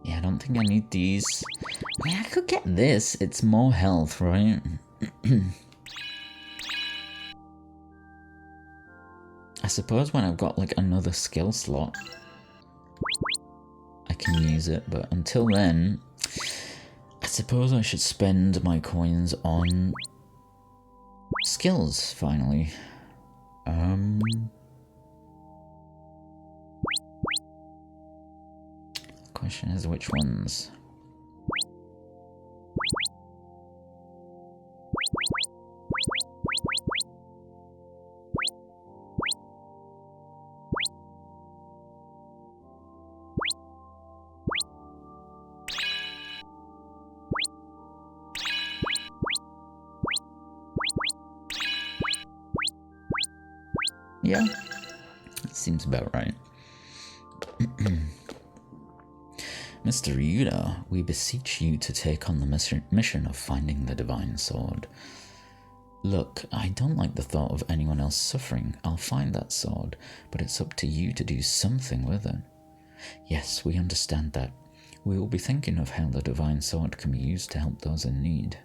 Yeah, I don't think I need these. I mean, I could get this. It's more health, right? I suppose when I've got like another skill slot, I can use it, but until then, I suppose I should spend my coins on skills, finally. Question is which ones? Yeah, that seems about right. Mr. Ryuda, we beseech you to take on the mission of finding the Divine Sword. Look, I don't like the thought of anyone else suffering. I'll find that sword, but it's up to you to do something with it. Yes, we understand that. We will be thinking of how the Divine Sword can be used to help those in need.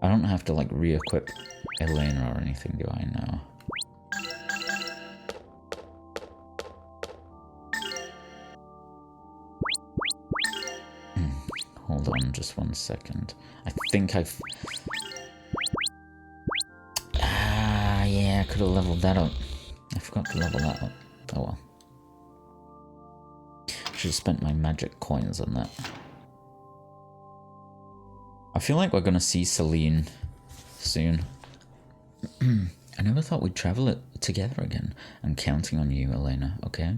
I don't have to, like, re-equip Elena or anything, do I now? Hold on just 1 second. I think I've... yeah, I could have leveled that up. I forgot to level that up. Oh well. Should have spent my magic coins on that. I feel like we're gonna see Celine soon. I never thought we'd travel it together again. I'm counting on you, Elena, okay?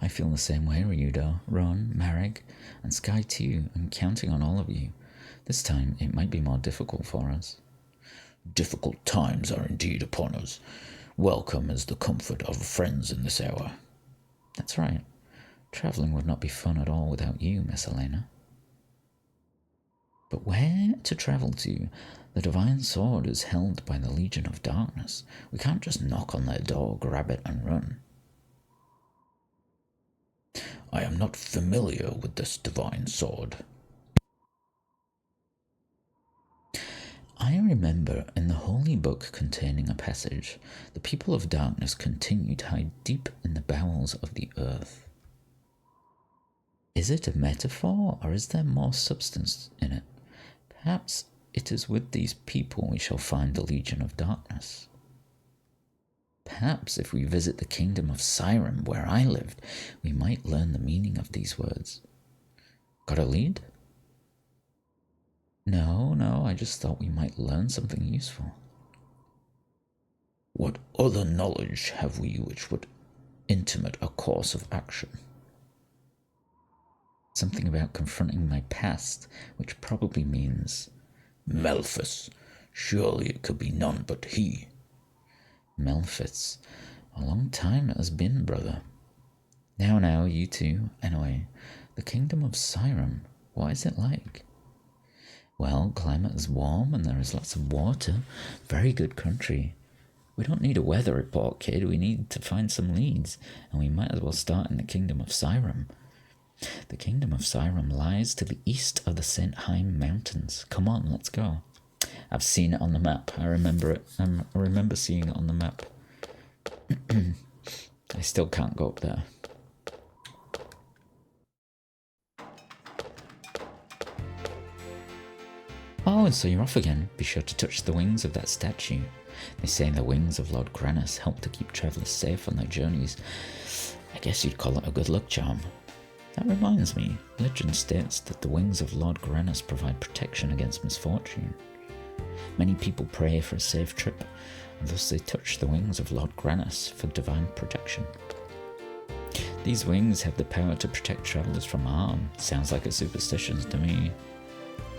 I feel the same way, Ryudo, Ron, Marek, and Sky too. I'm counting on all of you. This time, it might be more difficult for us. Difficult times are indeed upon us. Welcome is the comfort of friends in this hour. That's right. Travelling would not be fun at all without you, Miss Elena. But where to travel to? The Divine Sword is held by the Legion of Darkness. We can't just knock on their door, grab it, and run. I am not familiar with this Divine Sword. I remember in the Holy Book containing a passage, the people of darkness continue to hide deep in the bowels of the earth. Is it a metaphor, or is there more substance in it? Perhaps it is with these people we shall find the Legion of Darkness. Perhaps if we visit the kingdom of Siren, where I lived, we might learn the meaning of these words. Got a lead? No, I just thought we might learn something useful. What other knowledge have we which would intimate a course of action? Something about confronting my past, which probably means... Melphus. Surely it could be none but he. Melphus. A long time it has been, brother. Now, you two. Anyway, the kingdom of Siren, what is it like? Well, climate is warm and there is lots of water. Very good country. We don't need a weather report, kid. We need to find some leads, and we might as well start in the kingdom of Siren. The kingdom of Siren lies to the east of the St. Heim Mountains. Come on, let's go. I've seen it on the map. I remember it. I remember seeing it on the map. I still can't go up there. Oh, and so you're off again. Be sure to touch the wings of that statue. They say the wings of Lord Granus help to keep travellers safe on their journeys. I guess you'd call it a good luck charm. That reminds me, legend states that the wings of Lord Granus provide protection against misfortune. Many people pray for a safe trip, and thus they touch the wings of Lord Granus for divine protection. These wings have the power to protect travellers from harm. Sounds like a superstition to me.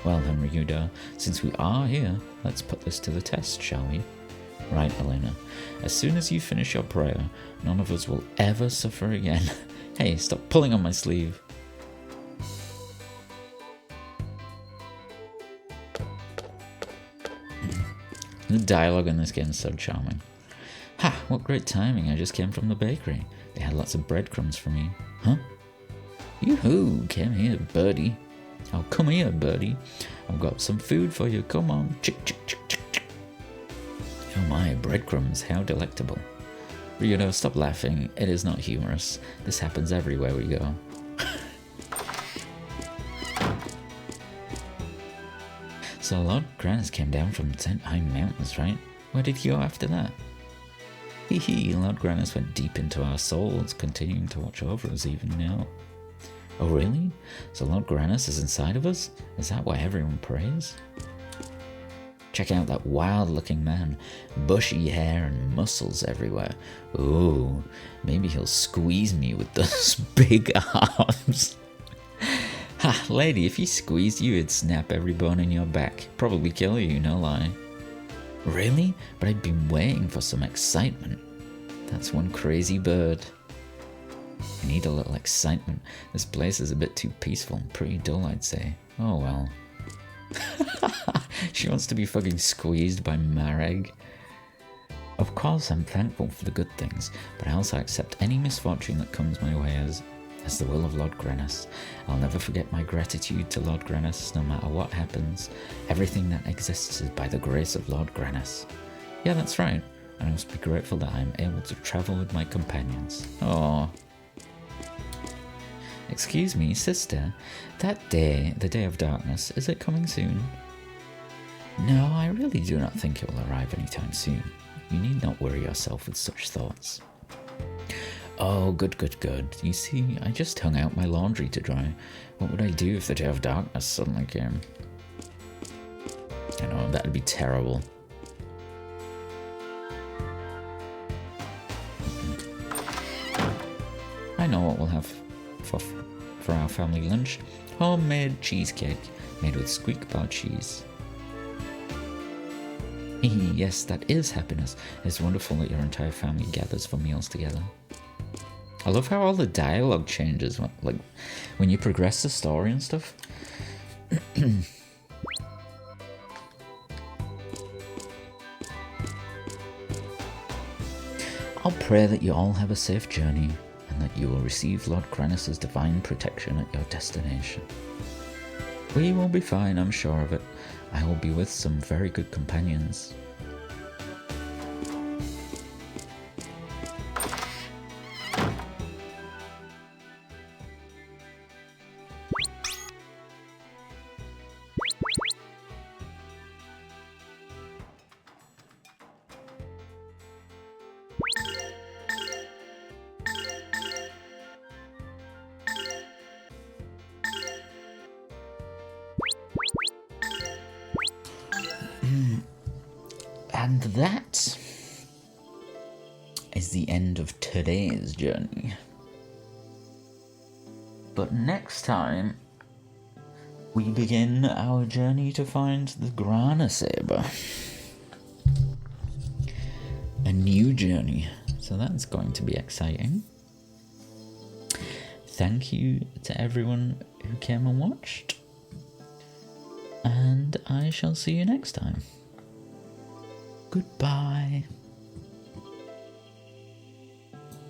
Well then, Ryuda, since we are here, let's put this to the test, shall we? Right, Elena. As soon as you finish your prayer, none of us will ever suffer again. Hey, stop pulling on my sleeve. The dialogue in this game is so charming. Ha! What great timing, I just came from the bakery. They had lots of breadcrumbs for me. Huh? Yoo-hoo! Came here, birdie. Oh, come here, birdie. I've got some food for you, come on. Chick, chick, chick, chick, chick. Oh my, breadcrumbs, how delectable. Ryudo, stop laughing, it is not humorous. This happens everywhere we go. So Lord Grannis came down from the 10 High Mountains, right? Where did he go after that? Hee hee, Lord Grannis went deep into our souls, continuing to watch over us even now. Oh really? So Lord Grannis is inside of us? Is that why everyone prays? Check out that wild-looking man. Bushy hair and muscles everywhere. Ooh, maybe he'll squeeze me with those big arms. Ha, lady, if he squeezed you, it'd snap every bone in your back. Probably kill you, no lie. Really? But I've been waiting for some excitement. That's one crazy bird. I need a little excitement. This place is a bit too peaceful and pretty dull, I'd say. Oh well. She wants to be fucking squeezed by Mareg. Of course I'm thankful for the good things, but I also accept any misfortune that comes my way as the will of Lord Grannis. I'll never forget my gratitude to Lord Grannis, no matter what happens. Everything that exists is by the grace of Lord Grannis. Yeah, that's right, and I must be grateful that I am able to travel with my companions. Oh. Excuse me, sister, that day, the day of darkness, is it coming soon? No, I really do not think it will arrive anytime soon. You need not worry yourself with such thoughts. Oh, good, good, good. You see, I just hung out my laundry to dry. What would I do if the day of darkness suddenly came? I know, that'd be terrible. I know what we'll have for our family lunch. Homemade cheesecake made with squeak bar cheese. Yes, that is happiness. It's wonderful that your entire family gathers for meals together. I love how all the dialogue changes, like when you progress the story and stuff. I'll pray that you all have a safe journey and that you will receive Lord Grannis' divine protection at your destination. We will be fine, I'm sure of it. I will be with some very good companions. And that is the end of today's journey. But next time, we begin our journey to find the Grana Saber. A new journey, so that's going to be exciting. Thank you to everyone who came and watched, and I shall see you next time. Goodbye.